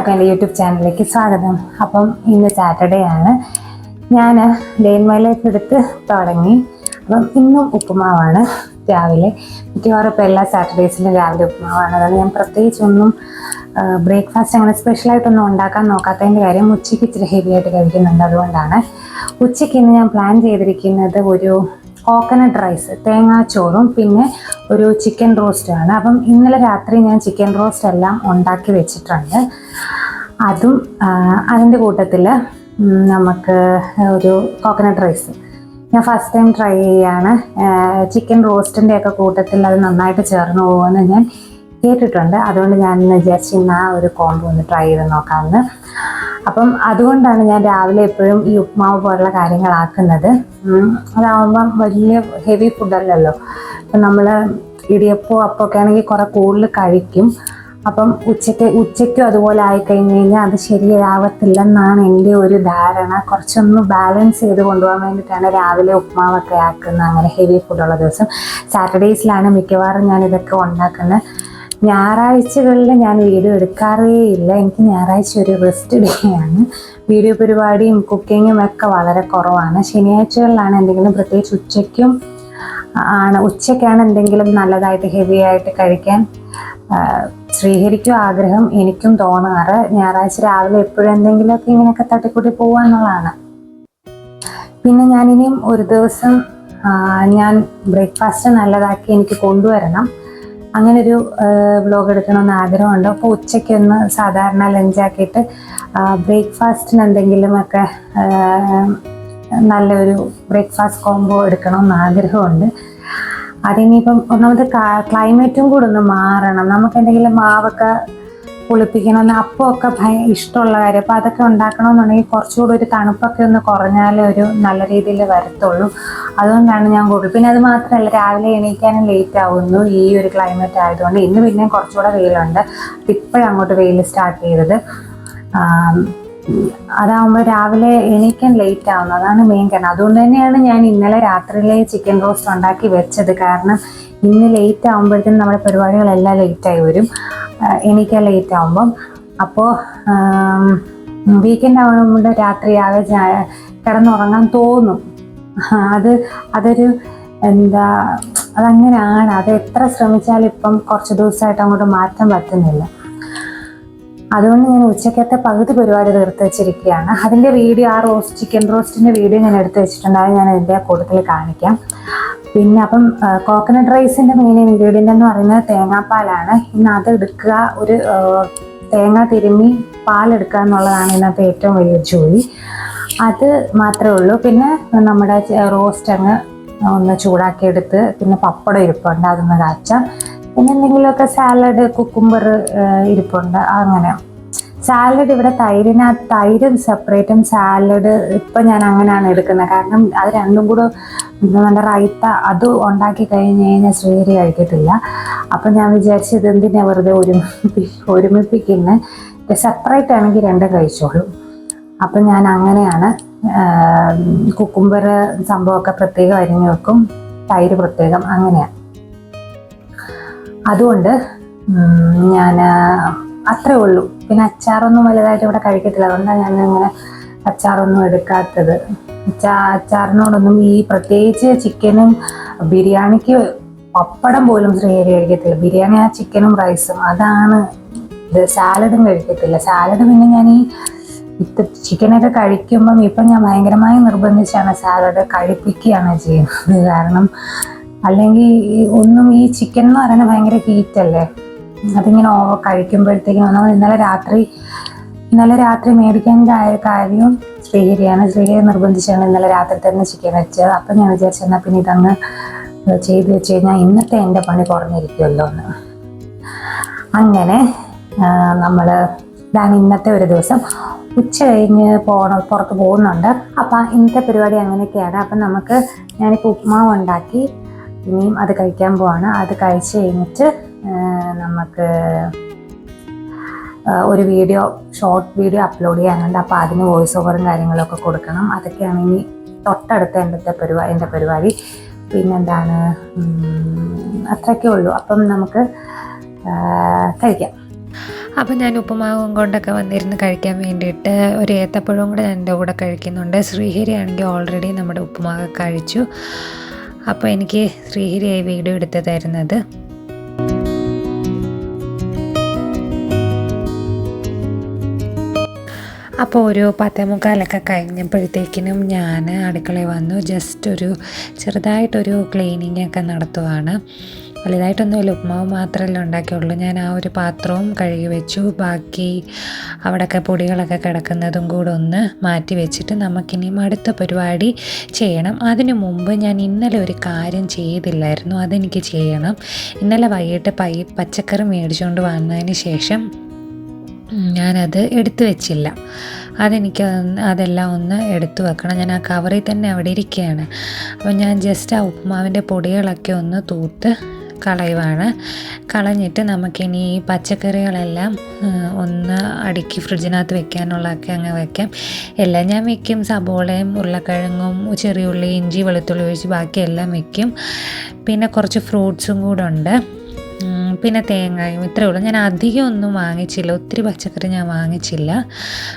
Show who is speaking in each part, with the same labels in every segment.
Speaker 1: എല്ലാവർക്കും എൻ്റെ യൂട്യൂബ് ചാനലിലേക്ക് സ്വാഗതം. അപ്പം ഇന്ന് സാറ്റർഡേ ആണ്. ഞാൻ ഡേ ഇൻ മൈ ലൈഫ് എടുത്ത് തുടങ്ങി. അപ്പം ഇന്നും ഉപ്പുമാവാണ് രാവിലെ. മിക്കവാറും ഇപ്പോൾ എല്ലാ സാറ്റർഡേസിലും രാവിലെ ഉപ്പുമാവാണ്. അതാണ് ഞാൻ പ്രത്യേകിച്ചൊന്നും ബ്രേക്ക്ഫാസ്റ്റ് അങ്ങനെ സ്പെഷ്യലായിട്ടൊന്നും ഉണ്ടാക്കാൻ നോക്കാത്തതിൻ്റെ കാര്യം ഉച്ചയ്ക്ക് ഇച്ചിരി ഹെവി ആയിട്ട് കഴിക്കുന്നുണ്ട്. അതുകൊണ്ടാണ് ഉച്ചയ്ക്ക് ഇന്ന് ഞാൻ പ്ലാൻ ചെയ്തിരിക്കുന്നത് ഒരു കോക്കനട്ട് റൈസ്, തേങ്ങാച്ചോറും പിന്നെ ഒരു ചിക്കൻ റോസ്റ്റുമാണ്. അപ്പം ഇന്നലെ രാത്രി ഞാൻ ചിക്കൻ റോസ്റ്റ് എല്ലാം ഉണ്ടാക്കി വെച്ചിട്ടുണ്ട്. അതും അതിൻ്റെ കൂട്ടത്തിൽ നമുക്ക് ഒരു കോക്കനട്ട് റൈസ് ഞാൻ ഫസ്റ്റ് ടൈം ട്രൈ ചെയ്യാണ്. ചിക്കൻ റോസ്റ്റിൻ്റെ ഒക്കെ കൂട്ടത്തിൽ അത് നന്നായിട്ട് ചേർന്ന് പോകുമെന്ന് ഞാൻ കേട്ടിട്ടുണ്ട്. അതുകൊണ്ട് ഞാൻ വിചാരിച്ചു ഇന്ന് ആ ഒരു കോംബോ ഒന്ന് ട്രൈ ചെയ്ത് നോക്കാമെന്ന്. അപ്പം അതുകൊണ്ടാണ് ഞാൻ രാവിലെ എപ്പോഴും ഈ ഉപ്മാവ് പോലുള്ള കാര്യങ്ങളാക്കുന്നത്. അതാവുമ്പം വലിയ ഹെവി ഫുഡല്ലല്ലോ. ഇപ്പം നമ്മൾ ഇടിയപ്പവും അപ്പമൊക്കെ ആണെങ്കിൽ കുറേ കൂടുതൽ കഴിക്കും. അപ്പം ഉച്ചയ്ക്കും അതുപോലെ ആയിക്കഴിഞ്ഞ് കഴിഞ്ഞാൽ അത് ശരിയാവത്തില്ലെന്നാണ് എൻ്റെ ഒരു ധാരണ. കുറച്ചൊന്ന് ബാലൻസ് ചെയ്ത് കൊണ്ടുപോകാൻ വേണ്ടിയിട്ടാണ് രാവിലെ ഉപ്മാവൊക്കെ ആക്കുന്നത്. അങ്ങനെ ഹെവി ഫുഡുള്ള ദിവസം സാറ്റർഡേസിലാണ് മിക്കവാറും ഞാൻ ഇതൊക്കെ ഉണ്ടാക്കുന്നത്. ഞായറാഴ്ചകളിൽ ഞാൻ വീഡിയോ എടുക്കാറേ ഇല്ല. എനിക്ക് ഞായറാഴ്ച ഒരു റെസ്റ്റ് ഡേ ആണ്. വീഡിയോ പരിപാടിയും കുക്കിങ്ങും ഒക്കെ വളരെ കുറവാണ്. ശനിയാഴ്ചകളിലാണ് എന്തെങ്കിലും, പ്രത്യേകിച്ച് ഉച്ചയ്ക്കാണ് എന്തെങ്കിലും നല്ലതായിട്ട് ഹെവി ആയിട്ട് കഴിക്കാൻ ശ്രീഹരിക്കും ആഗ്രഹം, എനിക്കും തോന്നാറ്. ഞായറാഴ്ച രാവിലെ എപ്പോഴും എന്തെങ്കിലുമൊക്കെ ഇങ്ങനെയൊക്കെ തട്ടിക്കൂട്ടി പോകുക എന്നുള്ളതാണ്. പിന്നെ ഞാനിനിയും ഒരു ദിവസം ഞാൻ ബ്രേക്ക്ഫാസ്റ്റ് നല്ലതാക്കി എനിക്ക് കൊണ്ടുവരണം. അങ്ങനൊരു വ്ലോഗ് എടുക്കണമെന്ന് ആഗ്രഹമുണ്ട്. അപ്പോൾ ഉച്ചയ്ക്കൊന്ന് സാധാരണ ലഞ്ചാക്കിയിട്ട് ബ്രേക്ക്ഫാസ്റ്റിന് എന്തെങ്കിലുമൊക്കെ നല്ലൊരു ബ്രേക്ക്ഫാസ്റ്റ് കോംബോ എടുക്കണമെന്ന് ആഗ്രഹമുണ്ട്. അതിനിപ്പം ഒന്നാമത് ക്ലൈമറ്റും കൂടെ ഒന്ന് മാറണം. നമുക്ക് എന്തെങ്കിലും മാവൊക്കെ പുളിപ്പിക്കണമെന്ന് അപ്പമൊക്കെ ഇഷ്ടമുള്ള കാര്യം. അപ്പോൾ അതൊക്കെ ഉണ്ടാക്കണമെന്നുണ്ടെങ്കിൽ കുറച്ചുകൂടി ഒരു തണുപ്പൊക്കെ ഒന്ന് കുറഞ്ഞാലേ ഒരു നല്ല രീതിയിൽ വരത്തുള്ളൂ. അതുകൊണ്ടാണ് ഞാൻ കൂടുതൽ. പിന്നെ അത് മാത്രമല്ല, രാവിലെ എണീക്കാനും ലേറ്റ് ആവുന്നു ഈ ഒരു ക്ലൈമറ്റ് ആയതുകൊണ്ട്. ഇന്ന് പിന്നെ കുറച്ചുകൂടെ വെയിലുണ്ട്. ഇപ്പോഴങ്ങോട്ട് വെയിൽ സ്റ്റാർട്ട് ചെയ്തത്. അതാകുമ്പോൾ രാവിലെ എണീക്കാൻ ലേറ്റ് ആവുന്നു, അതാണ് മെയിൻ കാരണം. അതുകൊണ്ട് തന്നെയാണ് ഞാൻ ഇന്നലെ രാത്രിയിലെ ചിക്കൻ റോസ്റ്റ് ഉണ്ടാക്കി വെച്ചത്. കാരണം ഇന്ന് ലേറ്റ് ആകുമ്പോഴത്തേനും നമ്മുടെ പരിപാടികളെല്ലാം ലേറ്റായി വരും, എണീക്കാൻ ലേറ്റ് ആകുമ്പം. അപ്പോൾ വീക്കെൻഡ് ആകുമ്പോൾ രാത്രി ആകെ കിടന്നുറങ്ങാൻ തോന്നും. അതൊരു അതങ്ങനെയാണ്. അത് എത്ര ശ്രമിച്ചാലും ഇപ്പം കുറച്ച് ദിവസമായിട്ട് അങ്ങോട്ട് മാറ്റാൻ പറ്റുന്നില്ല. അതുകൊണ്ട് ഞാൻ ഉച്ചക്കത്തെ പകുതി പരിപാടി തീർത്ത് വെച്ചിരിക്കുകയാണ്. അതിൻ്റെ വീഡിയോ, ചിക്കൻ റോസ്റ്റിൻ്റെ വീഡിയോ ഞാൻ എടുത്ത് വെച്ചിട്ടുണ്ട്. അത് ഞാൻ ഇതിൻ്റെ കൂട്ടത്തിൽ കാണിക്കാം. പിന്നെ അപ്പം കോക്കനട്ട് റൈസിൻ്റെ മെയിൻ ഇൻഗ്രീഡിയൻ്റ് എന്ന് പറയുന്നത് തേങ്ങാപ്പാലാണ്. ഇന്ന് അത് എടുക്കുക, ഒരു തേങ്ങ തിരുമ്മി പാലെടുക്കുക എന്നുള്ളതാണ് ഇന്നത്തെ ഏറ്റവും വലിയ ജോലി. അത് മാത്രമേ ഉള്ളൂ. പിന്നെ നമ്മുടെ റോസ്റ്റ് അങ്ങ് ഒന്ന് ചൂടാക്കിയെടുത്ത്, പിന്നെ പപ്പടം ഇരിപ്പുണ്ട്, അതൊന്ന് കാച്ചാം. പിന്നെ എന്തെങ്കിലുമൊക്കെ സാലഡ്, കുക്കുംബർ ഇരിപ്പുണ്ട്. അങ്ങനെ സാലഡ് ഇവിടെ തൈരും സെപ്പറേറ്റും സാലഡ് ഇപ്പം ഞാൻ അങ്ങനെയാണ് എടുക്കുന്നത്. കാരണം അത് രണ്ടും കൂടെ നല്ല റൈത്ത അത് ഉണ്ടാക്കി കഴിഞ്ഞ് കഴിഞ്ഞാൽ ശ്രീഹരി കഴിക്കത്തില്ല. അപ്പം ഞാൻ വിചാരിച്ചു ഇതെന്തിനാ വെറുതെ ഒരുമിപ്പിക്കുന്നത്, സെപ്പറേറ്റ് ആണെങ്കിൽ രണ്ടും കഴിച്ചോളൂ. അപ്പം ഞാൻ അങ്ങനെയാണ്. കുക്കുംബർ സംഭവമൊക്കെ പ്രത്യേകം അരിഞ്ഞു വെക്കും, തൈര് പ്രത്യേകം, അങ്ങനെയാണ്. അതുകൊണ്ട് ഞാൻ അത്രേ ഉള്ളൂ. പിന്നെ അച്ചാറൊന്നും വലുതായിട്ട് ഇവിടെ കഴിക്കത്തില്ല. അതുകൊണ്ടാണ് ഞാൻ ഇങ്ങനെ അച്ചാറൊന്നും എടുക്കാത്തത്. അച്ചാറിനോടൊന്നും ഈ പ്രത്യേകിച്ച് ചിക്കനും ബിരിയാണിക്ക് പപ്പടം പോലും ശ്രീഹരി കഴിക്കത്തില്ല. ബിരിയാണി ആ ചിക്കനും റൈസും അതാണ് ഇത്. സാലഡും കഴിക്കത്തില്ല. സാലഡ് പിന്നെ ഞാൻ ഈ ചിക്കനൊക്കെ കഴിക്കുമ്പം ഇപ്പം ഞാൻ ഭയങ്കരമായി നിർബന്ധിച്ചാണ് സാലഡ് കഴിപ്പിക്കുകയാണ് ചെയ്യുന്നത്. കാരണം അല്ലെങ്കിൽ ഈ ചിക്കൻ എന്ന് പറയുന്നത് ഭയങ്കര ഹീറ്റല്ലേ. അതിങ്ങനെ കഴിക്കുമ്പോഴത്തേക്കും നമ്മൾ ഇന്നലെ രാത്രി മേടിക്കാൻ കാര്യവും ശ്രീഹരിയാണ്. ശ്രീഹരി നിർബന്ധിച്ചാണ് ഇന്നലെ രാത്രി തന്നെ ചിക്കൻ വെച്ചത്. അപ്പം ഞാൻ വിചാരിച്ചെന്നാൽ പിന്നെ ഇതങ്ങ് ചെയ്ത് വെച്ച് കഴിഞ്ഞാൽ ഇന്നത്തെ എൻ്റെ പണി കുറഞ്ഞിരിക്കുമല്ലോ എന്ന്. അങ്ങനെ ഇതാണ് ഇന്നത്തെ ഒരു ദിവസം. ഉച്ച കഴിഞ്ഞ് പുറത്ത് പോകുന്നുണ്ട്. അപ്പം ഇന്നത്തെ പരിപാടി അങ്ങനെയൊക്കെയാണ്. അപ്പം ഞാനിപ്പോൾ ഉപ്മാവ് ഉണ്ടാക്കി, ഇനിയും അത് കഴിക്കാൻ പോവാണ്. അത് കഴിച്ച് കഴിഞ്ഞിട്ട് നമുക്ക് ഒരു ഷോർട്ട് വീഡിയോ അപ്ലോഡ് ചെയ്യാനുണ്ട്. അപ്പോൾ അതിന് വോയിസ് ഓവറും കാര്യങ്ങളൊക്കെ കൊടുക്കണം. അതൊക്കെയാണ് ഇനി തൊട്ടടുത്ത എൻ്റെ പരിപാടി. പിന്നെന്താണ്, അത്രയൊക്കെ ഉള്ളൂ. അപ്പം നമുക്ക് കഴിക്കാം. അപ്പം ഞാൻ ഉപ്പുമാവും കൊണ്ടൊക്കെ വന്നിരുന്ന് കഴിക്കാൻ വേണ്ടിയിട്ട് ഒരു ഏത്തപ്പഴവും കൂടെ ഞാൻ എൻ്റെ കൂടെ കഴിക്കുന്നുണ്ട്. ശ്രീഹരി ആണെങ്കിൽ ഓൾറെഡി നമ്മുടെ ഉപ്പുമാവ് കഴിച്ചു. അപ്പോൾ എനിക്ക് ശ്രീഹരിയായി വീഡിയോ എടുത്ത് തരുന്നത്. അപ്പോൾ ഒരു 10:45 കഴിഞ്ഞപ്പോഴത്തേക്കിനും ഞാൻ അടുക്കളയിൽ വന്നു. ജസ്റ്റ് ചെറുതായിട്ടൊരു ക്ലീനിങ് ഒക്കെ നടത്തുവാണ്. വലുതായിട്ടൊന്നുമില്ല, ഉപ്പുമാവ് മാത്രമല്ല ഉണ്ടാക്കിയുള്ളൂ. ഞാൻ ആ ഒരു പാത്രവും കഴുകി വെച്ചു. ബാക്കി അവിടെയൊക്കെ പൊടികളൊക്കെ കിടക്കുന്നതും കൂടെ ഒന്ന് മാറ്റി വെച്ചിട്ട് നമുക്കിനിയും അടുത്ത പരിപാടി ചെയ്യണം. അതിനു മുമ്പ് ഞാൻ ഇന്നലെ ഒരു കാര്യം ചെയ്തില്ലായിരുന്നു, അതെനിക്ക് ചെയ്യണം. ഇന്നലെ വൈകിട്ട് പച്ചക്കറി മേടിച്ചുകൊണ്ട് വന്നതിന് ശേഷം ഞാനത് എടുത്തു വെച്ചില്ല. അതെല്ലാം ഒന്ന് എടുത്തു വെക്കണം. ഞാൻ ആ കവറിൽ തന്നെ അവിടെ ഇരിക്കുകയാണ്. അപ്പോൾ ഞാൻ ജസ്റ്റ് ആ ഉപ്പുമാവിൻ്റെ പൊടികളൊക്കെ ഒന്ന് തൂത്ത് കളയുവാണ്. കളഞ്ഞിട്ട് നമുക്കിനി ഈ പച്ചക്കറികളെല്ലാം ഒന്ന് അടുക്കി ഫ്രിഡ്ജിനകത്ത് വെക്കാനുള്ളതൊക്കെ അങ്ങ് വെക്കാം. എല്ലാം ഞാൻ വെക്കും. സബോളയും ഉരുളക്കിഴങ്ങും ചെറിയുള്ളി ഇഞ്ചി വെളുത്തുള്ളി ഒഴിച്ച് ബാക്കിയെല്ലാം വെക്കും. പിന്നെ കുറച്ച് ഫ്രൂട്ട്സും കൂടെ ഉണ്ട്. പിന്നെ തേങ്ങയും ഇത്രയേ ഉള്ളൂ. ഞാൻ അധികം ഒന്നും വാങ്ങിച്ചില്ല, ഒത്തിരി പച്ചക്കറി ഞാൻ വാങ്ങിച്ചില്ല.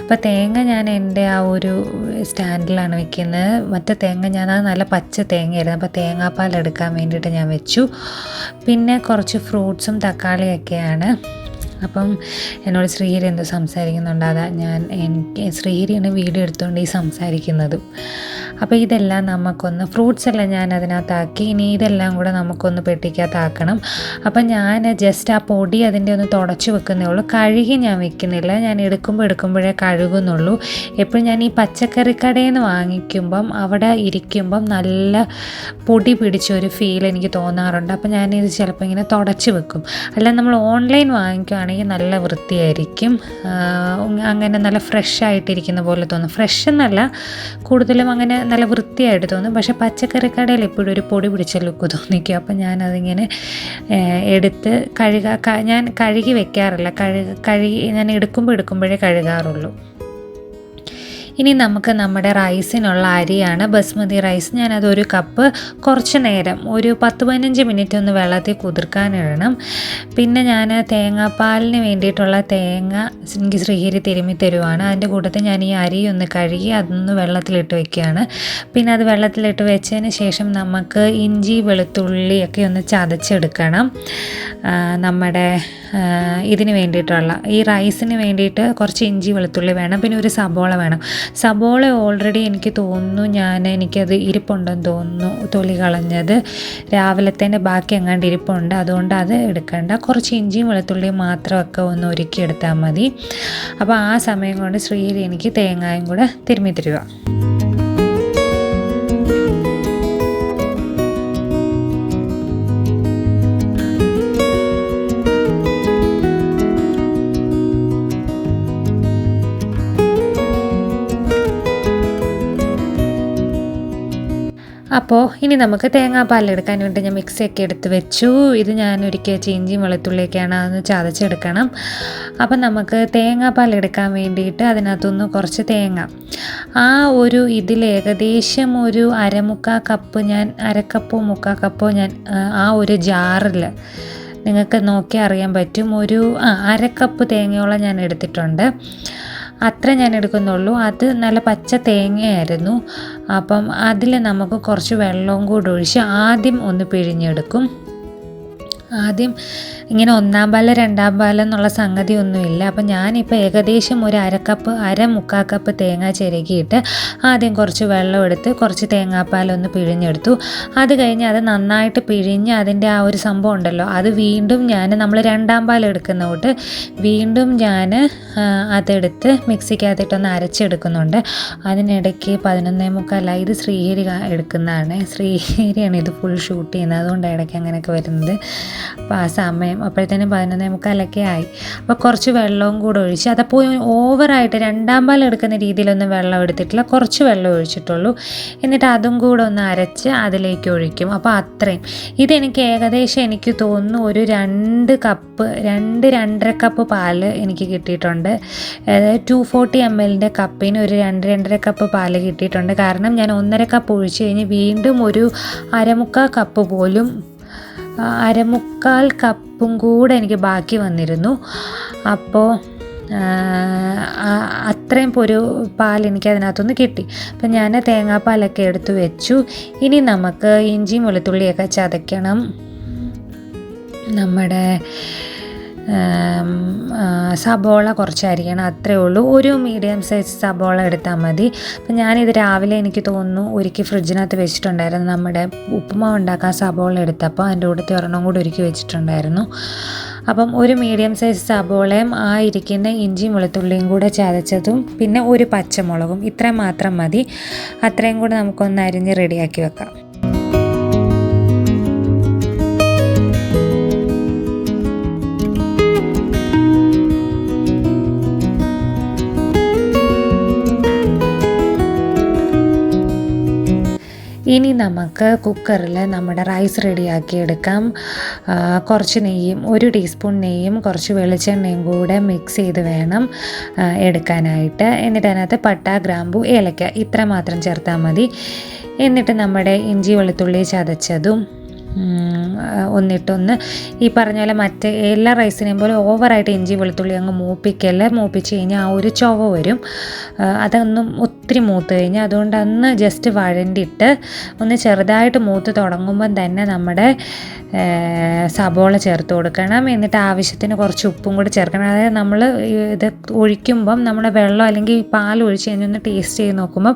Speaker 1: അപ്പോൾ തേങ്ങ ഞാൻ എൻ്റെ ആ ഒരു സ്റ്റാൻഡിലാണ് വെക്കുന്നത്. മറ്റേ തേങ്ങ അത് നല്ല പച്ച തേങ്ങയായിരുന്നു. അപ്പോൾ തേങ്ങാപ്പാൽ എടുക്കാൻ വേണ്ടിയിട്ട് ഞാൻ വെച്ചു. പിന്നെ കുറച്ച് ഫ്രൂട്ട്സും തക്കാളിയൊക്കെയാണ്. അപ്പം എന്നോട് ശ്രീഹരി എന്തോ സംസാരിക്കുന്നുണ്ട്. എനിക്ക് ശ്രീഹരിയാണ് വീഡിയോ എടുത്തുകൊണ്ട് ഈ സംസാരിക്കുന്നതും. അപ്പോൾ ഇതെല്ലാം നമുക്കൊന്ന് ഫ്രൂട്ട്സ് എല്ലാം ഞാൻ അതിനകത്താക്കി. ഇനി ഇതെല്ലാം കൂടെ നമുക്കൊന്ന് പെട്ടിക്കകത്താക്കണം. അപ്പം ഞാൻ ജസ്റ്റ് ആ പൊടി അതിൻ്റെ ഒന്ന് തുടച്ച് വെക്കുന്നേ ഉള്ളൂ. കഴുകി ഞാൻ വെക്കുന്നില്ല. ഞാൻ എടുക്കുമ്പോഴേ കഴുകുന്നുള്ളൂ. എപ്പോഴും ഞാൻ ഈ പച്ചക്കറി കടയിൽ നിന്ന് വാങ്ങിക്കുമ്പം അവിടെ ഇരിക്കുമ്പം നല്ല പൊടി പിടിച്ചൊരു ഫീൽ എനിക്ക് തോന്നാറുണ്ട്. അപ്പം ഞാനിത് ചിലപ്പോൾ ഇങ്ങനെ തുടച്ച് വെക്കും. അല്ല നമ്മൾ ഓൺലൈൻ വാങ്ങിക്കുകയാണെങ്കിൽ നല്ല വൃത്തിയായിരിക്കും. അങ്ങനെ നല്ല ഫ്രഷ് ആയിട്ടിരിക്കുന്ന പോലെ തോന്നും. ഫ്രഷ് എന്നല്ല, കൂടുതലും അങ്ങനെ നല്ല വൃത്തിയായിട്ട് തോന്നും. പക്ഷേ പച്ചക്കറി കടയിൽ എപ്പോഴും ഒരു പൊടി പിടിച്ച ലുക്ക് തോന്നിക്കും. അപ്പം ഞാനതിങ്ങനെ എടുത്ത് ഞാൻ കഴുകി വെക്കാറില്ല. ഞാൻ എടുക്കുമ്പോഴേ കഴുകാറുള്ളൂ. ഇനി നമുക്ക് നമ്മുടെ റൈസിനുള്ള അരിയാണ്, ബസ്മതി റൈസ്. ഞാനതൊരു കപ്പ് കുറച്ച് നേരം ഒരു 10-15 മിനിറ്റ് ഒന്ന് വെള്ളത്തിൽ കുതിർക്കാനിടണം. പിന്നെ ഞാൻ തേങ്ങാപ്പാലിന് വേണ്ടിയിട്ടുള്ള തേങ്ങ എനിക്ക് ശ്രീഹരി തിരുമ്മി തരുവാണ്. അതിൻ്റെ കൂട്ടത്തിൽ ഞാൻ ഈ അരി ഒന്ന് കഴുകി അതൊന്ന് വെള്ളത്തിലിട്ട് വെക്കുകയാണ്. പിന്നെ അത് വെള്ളത്തിലിട്ട് വെച്ചതിന് ശേഷം നമുക്ക് ഇഞ്ചി വെളുത്തുള്ളിയൊക്കെ ഒന്ന് ചതച്ചെടുക്കണം. നമ്മുടെ ഇതിന് വേണ്ടിയിട്ടുള്ള ഈ റൈസിന് വേണ്ടിയിട്ട് കുറച്ച് ഇഞ്ചി വെളുത്തുള്ളി വേണം. പിന്നെ ഒരു സബോള വേണം. സബോള ഓൾറെഡി എനിക്ക് തോന്നുന്നു എനിക്കത് ഇരിപ്പുണ്ടെന്ന് തോന്നുന്നു, തൊലി കളഞ്ഞത് രാവിലത്തേൻ്റെ ബാക്കി എങ്ങാണ്ട് ഇരിപ്പുണ്ട്. അതുകൊണ്ട് അത് എടുക്കണ്ട. കുറച്ച് ഇഞ്ചിയും വെളുത്തുള്ളിയും മാത്രമൊക്കെ ഒന്ന് ഒരുക്കിയെടുത്താൽ മതി. അപ്പോൾ ആ സമയം കൊണ്ട് ശ്രീഹരി എനിക്ക് തേങ്ങായും കൂടെ തിരുമ്മി തരിക. അപ്പോൾ ഇനി നമുക്ക് തേങ്ങാപ്പാൽ എടുക്കാൻ വേണ്ടി ഞാൻ മിക്സിയൊക്കെ എടുത്ത് വെച്ചു. ഇത് ഞാൻ ഒരിക്കൽ ഇഞ്ചിയും വെളുത്തുള്ളിയൊക്കെയാണ് അതൊന്ന് ചതച്ചെടുക്കണം. അപ്പം നമുക്ക് തേങ്ങാപ്പാൽ എടുക്കാൻ വേണ്ടിയിട്ട് അതിനകത്തുനിന്ന് കുറച്ച് തേങ്ങ ഇതിൽ ഏകദേശം ഒരു അരക്കപ്പോ 3/4 കപ്പോ ഞാൻ ആ ഒരു ജാറിൽ നിങ്ങൾക്ക് നോക്കി അറിയാൻ പറ്റും. ഒരു 1/2 കപ്പ് തേങ്ങയോളം ഞാൻ എടുത്തിട്ടുണ്ട്. അത്ര ഞാൻ എടുക്കുന്നുള്ളൂ. അത് നല്ല പച്ച തേങ്ങയായിരുന്നു. അപ്പം അതിൽ നമുക്ക് കുറച്ച് വെള്ളവും കൂടി ഒഴിച്ച് ആദ്യം ഒന്ന് പിഴിഞ്ഞെടുക്കും. ആദ്യം ഇങ്ങനെ 1/4 പാല് 2/4 പാല് എന്നുള്ള സംഗതി ഒന്നുമില്ല. അപ്പം ഞാനിപ്പോൾ ഏകദേശം ഒരു 1/3 കപ്പ് തേങ്ങ ചിരകിയിട്ട് ആദ്യം കുറച്ച് വെള്ളം എടുത്ത് കുറച്ച് തേങ്ങാപ്പാലൊന്ന് പിഴിഞ്ഞെടുത്തു. അത് കഴിഞ്ഞ് അത് നന്നായിട്ട് പിഴിഞ്ഞ് അതിൻ്റെ ആ ഒരു സംഭവം ഉണ്ടല്ലോ, അത് വീണ്ടും നമ്മൾ 2/4 പാൽ എടുക്കുന്ന തൊട്ട് വീണ്ടും ഞാൻ അതെടുത്ത് മിക്സിക്കകത്തിട്ടൊന്ന് അരച്ചെടുക്കുന്നുണ്ട്. അതിനിടയ്ക്ക് 11:45 ഇത് ശ്രീഹരി എടുക്കുന്നതാണ്. ശ്രീഹരിയാണ് ഇത് ഫുൾ ഷൂട്ട് ചെയ്യുന്നത്, അതുകൊണ്ടാണ് ഇടയ്ക്ക് അങ്ങനെയൊക്കെ വരുന്നത്. അപ്പോൾ ആ സമയം അപ്പോഴത്തേനും 11:45 ആയി. അപ്പോൾ കുറച്ച് വെള്ളവും കൂടെ ഒഴിച്ച്, അതപ്പോൾ ഓവറായിട്ട് 2/4 പാൽ എടുക്കുന്ന രീതിയിലൊന്നും വെള്ളം എടുത്തിട്ടില്ല, കുറച്ച് വെള്ളം ഒഴിച്ചിട്ടുള്ളൂ. എന്നിട്ട് അതും കൂടെ ഒന്ന് അരച്ച് അതിലേക്ക് ഒഴിക്കും. അപ്പോൾ അത്രയും ഇതെനിക്ക് ഏകദേശം എനിക്ക് തോന്നുന്നു ഒരു 2-2.5 കപ്പ് പാല് എനിക്ക് കിട്ടിയിട്ടുണ്ട്. 240 ml കപ്പിന് ഒരു 2-2.5 കപ്പ് പാല് കിട്ടിയിട്ടുണ്ട്. കാരണം ഞാൻ 1.5 കപ്പ് ഒഴിച്ച് കഴിഞ്ഞ് വീണ്ടും ഒരു 1/4 കപ്പ് പോലും 1/4 കപ്പും കൂടെ എനിക്ക് ബാക്കി വന്നിരുന്നു. അപ്പോൾ അത്രയും പാൽ എനിക്ക് അതിനകത്തുനിന്ന് കിട്ടി. അപ്പം ഞാൻ തേങ്ങാപ്പാലൊക്കെ എടുത്ത് വെച്ചു. ഇനി നമുക്ക് ഇഞ്ചിയും വെളുത്തുള്ളിയൊക്കെ ചതയ്ക്കണം. നമ്മുടെ സബോള കുറച്ചരിയണം, അത്രയേ ഉള്ളൂ. ഒരു മീഡിയം സൈസ് സബോള എടുത്താൽ മതി. അപ്പം ഞാനിത് രാവിലെ എനിക്ക് തോന്നുന്നു ഒരുക്കി ഫ്രിഡ്ജിനകത്ത് വെച്ചിട്ടുണ്ടായിരുന്നു. നമ്മുടെ ഉപ്പുമാവ് ഉണ്ടാക്കാൻ സബോള എടുത്തപ്പോൾ അതിൻ്റെ കൂട്ടത്തിൽ ഒരെണ്ണം കൂടി ഒരുക്കി വെച്ചിട്ടുണ്ടായിരുന്നു. അപ്പം ഒരു മീഡിയം സൈസ് സബോളയും ഇരിക്കുന്ന ഇഞ്ചിയും വെളുത്തുള്ളിയും കൂടെ ചതച്ചതും പിന്നെ ഒരു പച്ചമുളകും, ഇത്രയും മാത്രം മതി. അത്രയും കൂടെ നമുക്കൊന്ന് അരിഞ്ഞ് റെഡിയാക്കി വെക്കാം. ഇനി നമുക്ക് കുക്കറിൽ നമ്മുടെ റൈസ് റെഡിയാക്കി എടുക്കാം. കുറച്ച് നെയ്യും, 1 ടീസ്പൂൺ നെയ്യും കുറച്ച് വെളിച്ചെണ്ണയും കൂടെ മിക്സ് ചെയ്ത് വേണം എടുക്കാനായിട്ട്. എന്നിട്ട് അതിനകത്ത് പട്ട, ഗ്രാമ്പു, ഏലക്ക ഇത്ര മാത്രം ചേർത്താൽ മതി. എന്നിട്ട് നമ്മുടെ ഇഞ്ചി വെളുത്തുള്ളി ചതച്ചതും ഒന്നിട്ടൊന്ന് ഈ പറഞ്ഞ പോലെ മറ്റേ എല്ലാ റൈസിനെയും പോലെ ഓവറായിട്ട് ഇഞ്ചി വെളുത്തുള്ളി അങ്ങ് മൂപ്പിച്ച് കഴിഞ്ഞാൽ ആ ഒരു ചുവ വരും. അതൊന്നും ഒത്തിരി മൂത്ത് കഴിഞ്ഞാൽ അതുകൊണ്ട് അന്ന് ജസ്റ്റ് വഴണ്ടിയിട്ട് ഒന്ന് ചെറുതായിട്ട് മൂത്ത് തുടങ്ങുമ്പം തന്നെ നമ്മുടെ സബോള ചേർത്ത് കൊടുക്കണം. എന്നിട്ട് ആവശ്യത്തിന് കുറച്ച് ഉപ്പും കൂടി ചേർക്കണം. അതായത് നമ്മൾ ഇത് ഒഴിക്കുമ്പം നമ്മുടെ വെള്ളം അല്ലെങ്കിൽ പാൽ ഒഴിച്ച് കഴിഞ്ഞൊന്ന് ടേസ്റ്റ് ചെയ്ത് നോക്കുമ്പം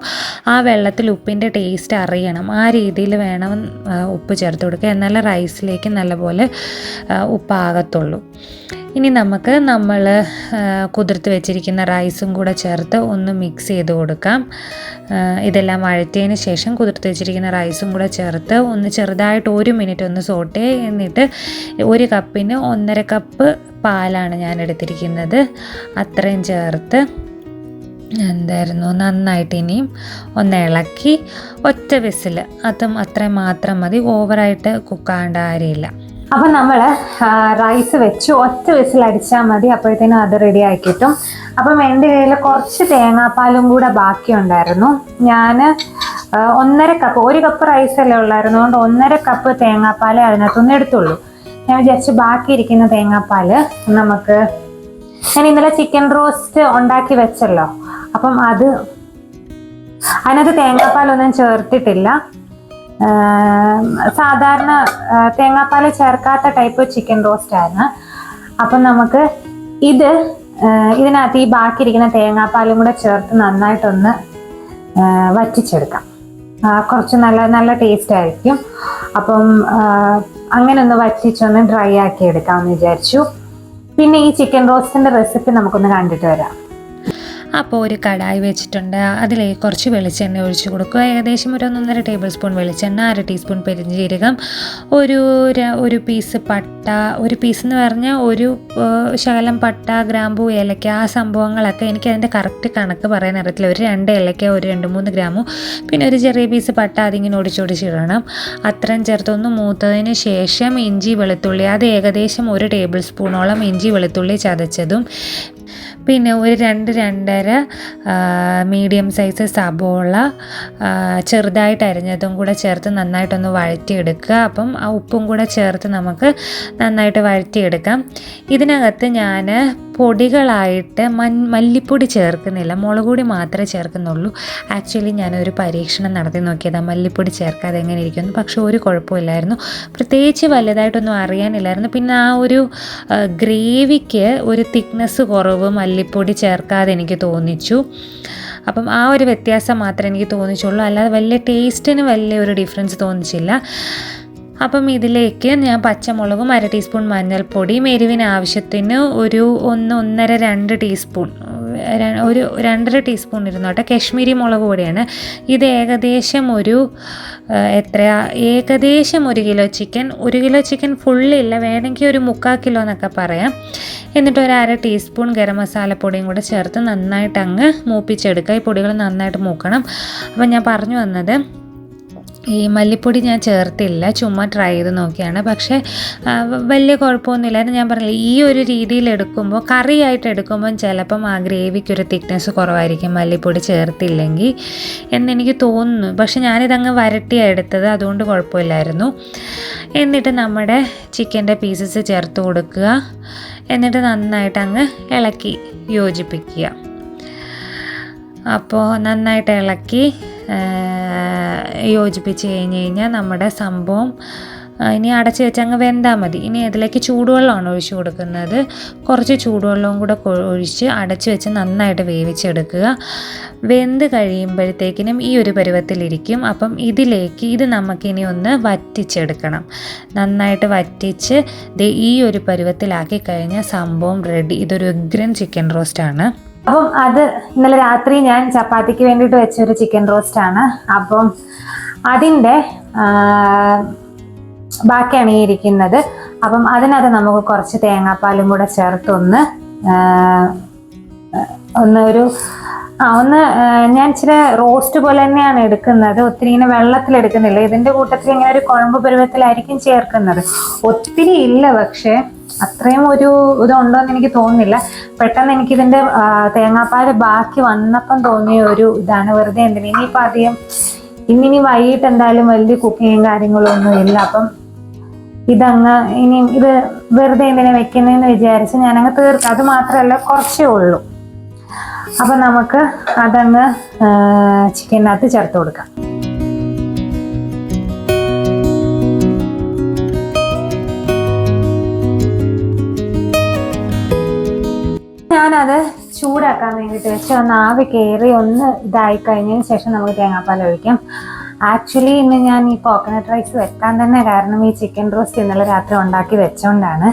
Speaker 1: ആ വെള്ളത്തിൽ ഉപ്പിൻ്റെ ടേസ്റ്റ് അറിയണം. ആ രീതിയിൽ വേണം ഉപ്പ് ചേർത്ത് കൊടുക്കുക. എന്നാലേ റൈസിലേക്ക് നല്ലപോലെ ഉപ്പാകത്തുള്ളൂ. ഇനി നമുക്ക് നമ്മൾ കുതിർത്ത് വെച്ചിരിക്കുന്ന റൈസും കൂടെ ചേർത്ത് ഒന്ന് മിക്സ് ചെയ്ത് കൊടുക്കാം. ഇതെല്ലാം വഴറ്റിയതിന് ശേഷം കുതിർത്ത് വെച്ചിരിക്കുന്ന റൈസും കൂടെ ചേർത്ത് ഒന്ന് ചെറുതായിട്ട് 1 മിനിറ്റ് ഒന്ന് സോട്ടേ. എന്നിട്ട് 1 കപ്പിന് 1.5 കപ്പ് പാലാണ് ഞാൻ എടുത്തിരിക്കുന്നത്. അത്രയും ചേർത്ത് നന്നായിട്ട് ഇനിയും ഒന്ന് ഇളക്കി ഒറ്റ വിസിൽ, അതും അത്രയും മാത്രം മതി. ഓവറായിട്ട് കുക്കാകേണ്ട കാര്യമില്ല. അപ്പം നമ്മൾ റൈസ് വെച്ച് ഒറ്റ വിസിൽ അടിച്ചാൽ മതി. അപ്പോഴത്തേനും അത് റെഡി ആയി കിട്ടും. അപ്പം എൻ്റെ കയ്യിൽ കുറച്ച് തേങ്ങാപ്പാലും കൂടെ ബാക്കിയുണ്ടായിരുന്നു. ഞാൻ 1.5 കപ്പ്, 1 കപ്പ് റൈസല്ലേ ഉള്ളായിരുന്നു, അതുകൊണ്ട് 1.5 കപ്പ് തേങ്ങാപ്പാലേ അതിനകത്തൊന്നും എടുത്തുള്ളൂ. ഞാൻ വിചാരിച്ച് ബാക്കിയിരിക്കുന്ന തേങ്ങാപ്പാൽ നമുക്ക്, ഞാൻ ഇന്നലെ ചിക്കൻ റോസ്റ്റ് ഉണ്ടാക്കി വെച്ചല്ലോ, അപ്പം അതിനകത്ത് തേങ്ങാപ്പാലൊന്നും ചേർത്തിട്ടില്ല. സാധാരണ തേങ്ങാപ്പാൽ ചേർക്കാത്ത ടൈപ്പ് ചിക്കൻ റോസ്റ്റ് ആയിരുന്നു. അപ്പം നമുക്ക് ഇതിനകത്ത് ഈ ബാക്കിയിരിക്കുന്ന തേങ്ങാപ്പാലും കൂടെ ചേർത്ത് നന്നായിട്ടൊന്ന് വറ്റിച്ചെടുക്കാം. കുറച്ച് നല്ല ടേസ്റ്റ് ആയിരിക്കും. അപ്പം അങ്ങനെ ഒന്ന് വറ്റിച്ചൊന്ന് ഡ്രൈ ആക്കി എടുക്കാമെന്ന് വിചാരിച്ചു. പിന്നെ ഈ ചിക്കൻ റോസ്റ്റിൻ്റെ റെസിപ്പി നമുക്കൊന്ന് കണ്ടിട്ട് വരാം. അപ്പോൾ ഒരു കടായി വെച്ചിട്ടുണ്ട്. അതിലേക്ക് കുറച്ച് വെളിച്ചെണ്ണ ഒഴിച്ച് കൊടുക്കുക. ഏകദേശം ഒരു 1.5 ടേബിൾ സ്പൂൺ വെളിച്ചെണ്ണ, 1/2 ടീസ്പൂൺ പെരിഞ്ജീരകം, ഒരു പീസ് പട്ട, ഒരു പീസ് എന്ന് പറഞ്ഞാൽ ഒരു ശകലം പട്ട, ഗ്രാമ്പു, ഏലക്ക, ആ സംഭവങ്ങളൊക്കെ എനിക്ക് അതിൻ്റെ കറക്റ്റ് കണക്ക് പറയാൻ അറിയത്തില്ല. ഒരു 2 ഏലക്ക, ഒരു 2-3 ഗ്രാമു, പിന്നെ ഒരു ചെറിയ പീസ് പട്ട, അതിങ്ങനെ ഒടിച്ചിടണം. അത്രയും ചേർത്തൊന്ന് മൂത്തതിന് ശേഷം ഇഞ്ചി വെളുത്തുള്ളി, അത് ഏകദേശം 1 ടേബിൾ സ്പൂണോളം ഇഞ്ചി വെളുത്തുള്ളി ചതച്ചതും, പിന്നെ ഒരു 2-2.5 മീഡിയം സൈസ് സബോള ചെറുതായിട്ട് അരിഞ്ഞതും കൂടെ ചേർത്ത് നന്നായിട്ടൊന്ന് വഴറ്റിയെടുക്കുക. അപ്പം ആ ഉപ്പും കൂടെ ചേർത്ത് നമുക്ക് നന്നായിട്ട് വഴറ്റിയെടുക്കാം. ഇതിനകത്ത് ഞാൻ പൊടികളായിട്ട് മല്ലിപ്പൊടി ചേർക്കുന്നില്ല, മുളക് പൊടി മാത്രമേ ചേർക്കുന്നുള്ളൂ. ആക്ച്വലി ഞാനൊരു പരീക്ഷണം നടത്തി നോക്കിയതാണ് മല്ലിപ്പൊടി ചേർക്കാതെ എങ്ങനെ ഇരിക്കുന്നു. പക്ഷെ ഒരു കുഴപ്പമില്ലായിരുന്നു, പ്രത്യേകിച്ച് വലുതായിട്ടൊന്നും അറിയാനില്ലായിരുന്നു. പിന്നെ ആ ഒരു ഗ്രേവിക്ക് ഒരു തിക്നെസ് കുറവ് മല്ലിപ്പൊടി ചേർക്കാതെ എനിക്ക് തോന്നിച്ചു. അപ്പം ആ ഒരു വ്യത്യാസം മാത്രമേ എനിക്ക് തോന്നിച്ചുള്ളൂ, അല്ലാതെ വലിയ ടേസ്റ്റിന് വലിയൊരു ഡിഫറൻസ് തോന്നിച്ചില്ല. അപ്പം ഇതിലേക്ക് ഞാൻ പച്ചമുളകും 1/2 ടീസ്പൂൺ മഞ്ഞൾപ്പൊടിയും എരിവിന് ആവശ്യത്തിന് ഒരു 1-1.5-2 ടീസ്പൂൺ, ഒരു 2.5 ടീസ്പൂൺ ഇരുന്നോട്ടെ, കശ്മീരി മുളക് പൊടിയാണ്. ഇത് ഏകദേശം ഏകദേശം 1 കിലോ ചിക്കൻ. 1 കിലോ ചിക്കൻ ഫുള്ളില്ല, വേണമെങ്കിൽ ഒരു 3/4 കിലോ എന്നൊക്കെ പറയാം. എന്നിട്ട് ഒരു 1/2 ടീസ്പൂൺ ഗരം മസാലപ്പൊടിയും കൂടെ ചേർത്ത് നന്നായിട്ട് അങ്ങ് മൂപ്പിച്ചെടുക്കുക. ഈ പൊടികൾ നന്നായിട്ട് മൂക്കണം. അപ്പം ഞാൻ പറഞ്ഞു വന്നത്, ഈ മല്ലിപ്പൊടി ഞാൻ ചേർത്തില്ല, ചുമ്മാ ട്രൈ ചെയ്ത് നോക്കിയാണ്. പക്ഷേ വലിയ കുഴപ്പമൊന്നുമില്ലായിരുന്നു. ഞാൻ പറഞ്ഞില്ല, ഈ ഒരു രീതിയിൽ എടുക്കുമ്പോൾ, കറിയായിട്ട് എടുക്കുമ്പം ചിലപ്പം ആ ഗ്രേവിക്കൊരു തിക്നെസ് കുറവായിരിക്കും മല്ലിപ്പൊടി ചേർത്തില്ലെങ്കിൽ എന്നെനിക്ക് തോന്നുന്നു. പക്ഷെ ഞാനിതങ്ങ് വരട്ടിയാണ് എടുത്തത്, അതുകൊണ്ട് കുഴപ്പമില്ലായിരുന്നു. എന്നിട്ട് നമ്മുടെ ചിക്കൻ്റെ പീസസ് ചേർത്ത് കൊടുക്കുക. എന്നിട്ട് നന്നായിട്ട് അങ്ങ് ഇളക്കി യോജിപ്പിക്കുക. അപ്പോൾ നന്നായിട്ട് ഇളക്കി യോജിപ്പിച്ച് കഴിഞ്ഞ് കഴിഞ്ഞാൽ നമ്മുടെ സംഭവം ഇനി അടച്ച് വെച്ച് അങ്ങ് വെന്താൽ മതി. ഇനി അതിലേക്ക് ചൂടുവെള്ളമാണ് ഒഴിച്ച് കൊടുക്കുന്നത്. കുറച്ച് ചൂടുവെള്ളവും കൂടെ ഒഴിച്ച് അടച്ച് വെച്ച് നന്നായിട്ട് വേവിച്ചെടുക്കുക. വെന്ത് കഴിയുമ്പോഴത്തേക്കിനും ഈ ഒരു പരുവത്തിലിരിക്കും. അപ്പം ഇത് നമുക്കിനി ഒന്ന് വറ്റിച്ചെടുക്കണം. നന്നായിട്ട് വറ്റിച്ച് ഈ ഒരു പരുവത്തിലാക്കി കഴിഞ്ഞാൽ സംഭവം റെഡി. ഇതൊരു ഉഗ്രൻ ചിക്കൻ റോസ്റ്റാണ്. അപ്പം അത് ഇന്നലെ രാത്രി ഞാൻ ചപ്പാത്തിക്ക് വേണ്ടിയിട്ട് വെച്ചൊരു ചിക്കൻ റോസ്റ്റാണ്. അപ്പം അതിൻ്റെ ബാക്കിയാണ് ഈ ഇരിക്കുന്നത്. അപ്പം അതിനകത്ത് നമുക്ക് കുറച്ച് തേങ്ങാപ്പാലും കൂടെ ചേർത്തൊന്ന് ഞാൻ ഇച്ചിരി റോസ്റ്റ് പോലെ തന്നെയാണ് എടുക്കുന്നത്. ഒത്തിരി ഇങ്ങനെ വെള്ളത്തിലെടുക്കുന്നില്ല. ഇതിൻ്റെ കൂട്ടത്തിൽ ഇങ്ങനെ ഒരു കുഴമ്പ് പരുവത്തിലായിരിക്കും ചേർക്കുന്നത്. ഒത്തിരി ഇല്ല, പക്ഷേ അത്രയും ഒരു ഇതുണ്ടോയെന്ന് എനിക്ക് തോന്നുന്നില്ല. പെട്ടെന്ന് എനിക്കിതിൻ്റെ തേങ്ങാപ്പാൽ ബാക്കി വന്നപ്പം തോന്നിയ ഒരു ഇതാണ്. വെറുതെ എന്തിനാ ഇനിയിപ്പോൾ അധികം ഇന്നിനി വൈകിട്ട് എന്തായാലും വലിയ കുക്കിങ്ങും കാര്യങ്ങളൊന്നും ഇല്ല. അപ്പം ഇത് വെറുതെ എന്തിനാ വെക്കുന്നതെന്ന് വിചാരിച്ച് ഞാനങ്ങ് തീർക്കാം. അത് മാത്രമല്ല, കുറച്ചേ ഉള്ളൂ. അപ്പം നമുക്ക് അതങ്ങ് ചിക്കനകത്ത് ചേർത്ത് കൊടുക്കാം. ഞാനത് ചൂടാക്കാൻ വേണ്ടിയിട്ട് വെച്ച് ഒന്ന് ആവി കയറി ഒന്ന് ഇതായി കഴിഞ്ഞതിന് ശേഷം നമുക്ക് തേങ്ങാപ്പാൽ ഒഴിക്കാം. ആക്ച്വലി ഇന്ന് ഞാൻ ഈ കോക്കനട്ട് റൈസ് വെക്കാൻ തന്നെ കാരണം ഈ ചിക്കൻ റോസ്റ്റ് ഇന്നലെ രാത്രി ഉണ്ടാക്കി വെച്ചോണ്ടാണ്.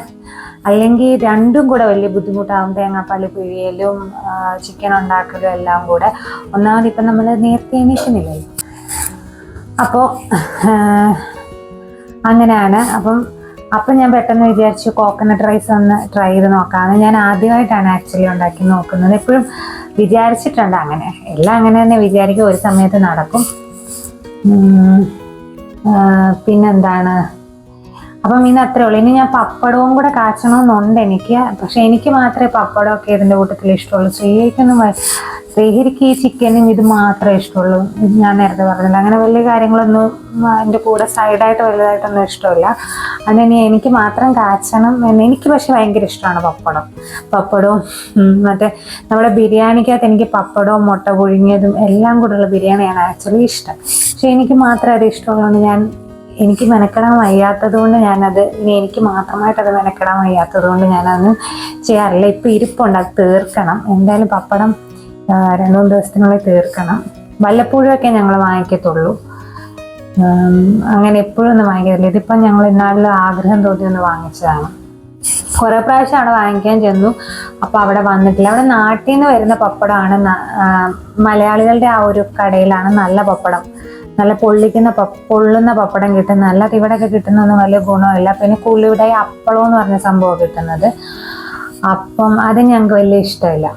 Speaker 1: അല്ലെങ്കിൽ രണ്ടും കൂടെ വലിയ ബുദ്ധിമുട്ടാകും, തേങ്ങാപ്പാൽ പിഴിയലും ചിക്കൻ ഉണ്ടാക്കലും എല്ലാം കൂടെ. ഒന്നാമത് ഇപ്പം നമ്മൾ നേരത്തെ എണീക്കുന്നില്ലല്ലോ. അപ്പോൾ അങ്ങനെയാണ്. അപ്പം ഞാൻ പെട്ടെന്ന് വിചാരിച്ചു കോക്കനട്ട് റൈസ് ഒന്ന് ട്രൈ ചെയ്ത് നോക്കാമെന്ന്. ഞാൻ ആദ്യമായിട്ടാണ് ആക്ച്വലി ഉണ്ടാക്കി നോക്കുന്നത്. എപ്പോഴും വിചാരിച്ചിട്ടുണ്ട് അങ്ങനെ, എല്ലാം അങ്ങനെ തന്നെ വിചാരിക്കും, ഒരു സമയത്ത് നടക്കും. പിന്നെന്താണ്, അപ്പം ഇന്ന് അത്രേ ഉള്ളൂ. ഇനി ഞാൻ പപ്പടവും കൂടെ കാച്ചണമെന്നുണ്ട് എനിക്ക്. പക്ഷെ എനിക്ക് മാത്രമേ പപ്പടമൊക്കെ ഇതിൻ്റെ കൂട്ടത്തിൽ ഇഷ്ടമുള്ളൂ. ശ്രീഹരിക്ക് ഈ ചിക്കനും ഇത് മാത്രമേ ഇഷ്ടമുള്ളൂ. ഞാൻ നേരത്തെ പറഞ്ഞില്ല, അങ്ങനെ വലിയ കാര്യങ്ങളൊന്നും അതിൻ്റെ കൂടെ സൈഡായിട്ട് വലുതായിട്ടൊന്നും ഇഷ്ടമില്ല. അതിന് എനിക്ക് മാത്രം കാച്ചണം എന്ന്. എനിക്ക് പക്ഷെ ഭയങ്കര ഇഷ്ടമാണ് പപ്പടവും മറ്റേ നമ്മുടെ ബിരിയാണിക്കകത്ത് എനിക്ക് പപ്പടവും മുട്ട പുഴുങ്ങിയതും എല്ലാം കൂടെയുള്ള ബിരിയാണിയാണ് ആക്ച്വലി ഇഷ്ടം. പക്ഷെ എനിക്ക് മാത്രമേ അത് ഇഷ്ടമുള്ളതുകൊണ്ട് എനിക്ക് മെനക്കെടാൻ വയ്യാത്തത് കൊണ്ട് എനിക്ക് മാത്രമായിട്ട് അത് മെനക്കെടാൻ വയ്യാത്തത് കൊണ്ട് ഞാനതൊന്നും ചെയ്യാറില്ല. ഇപ്പം ഇരിപ്പുണ്ട്, അത് തീർക്കണം. എന്തായാലും പപ്പടം 2-3 ദിവസത്തിനുള്ളിൽ തീർക്കണം. വല്ലപ്പോഴുമൊക്കെ ഞങ്ങൾ വാങ്ങിക്കത്തുള്ളൂ, അങ്ങനെ എപ്പോഴും ഒന്നും വാങ്ങിക്കത്തില്ല. ഇതിപ്പം ഞങ്ങൾ ഇന്നാളിൽ ആഗ്രഹം തോന്നി ഒന്ന് വാങ്ങിച്ചതാണ്. കുറേ പ്രാവശ്യം അവിടെ വാങ്ങിക്കാൻ ചെന്നു, അപ്പോൾ അവിടെ വന്നിട്ടില്ല. അവിടെ നാട്ടിൽ നിന്ന് വരുന്ന പപ്പടമാണ്. മലയാളികളുടെ ആ ഒരു കടയിലാണ് നല്ല പപ്പടം, നല്ല പൊള്ളുന്ന പപ്പടം കിട്ടുന്നത്. അല്ലാതെ ഇവിടെയൊക്കെ കിട്ടുന്നൊന്നും വലിയ ഗുണമില്ല. പിന്നെ കൂളിവിടെ അപ്പളം എന്ന് പറഞ്ഞ സംഭവം കിട്ടുന്നത്. അപ്പം അത് ഞങ്ങൾക്ക് വലിയ ഇഷ്ടമില്ല.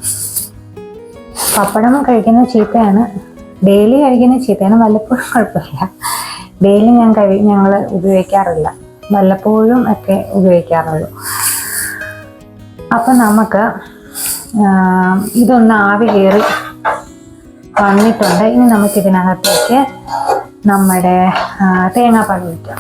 Speaker 1: പപ്പടം കഴിക്കുന്നത് ചീത്തയാണ്, ഡെയിലി കഴിക്കുന്നത് ചീത്തയാണ്. വല്ലപ്പോഴും കുഴപ്പമില്ല, ഡെയിലി ഞങ്ങൾ ഉപയോഗിക്കാറില്ല, വല്ലപ്പോഴും ഒക്കെ ഉപയോഗിക്കാറുള്ളൂ. അപ്പം നമുക്ക് ഇതൊന്ന് ആവി കയറി വന്നിട്ടുണ്ട്. ഇനി നമുക്കിതിനകത്തേക്ക് നമ്മുടെ തേങ്ങാപ്പാൽ ഒഴിക്കാം.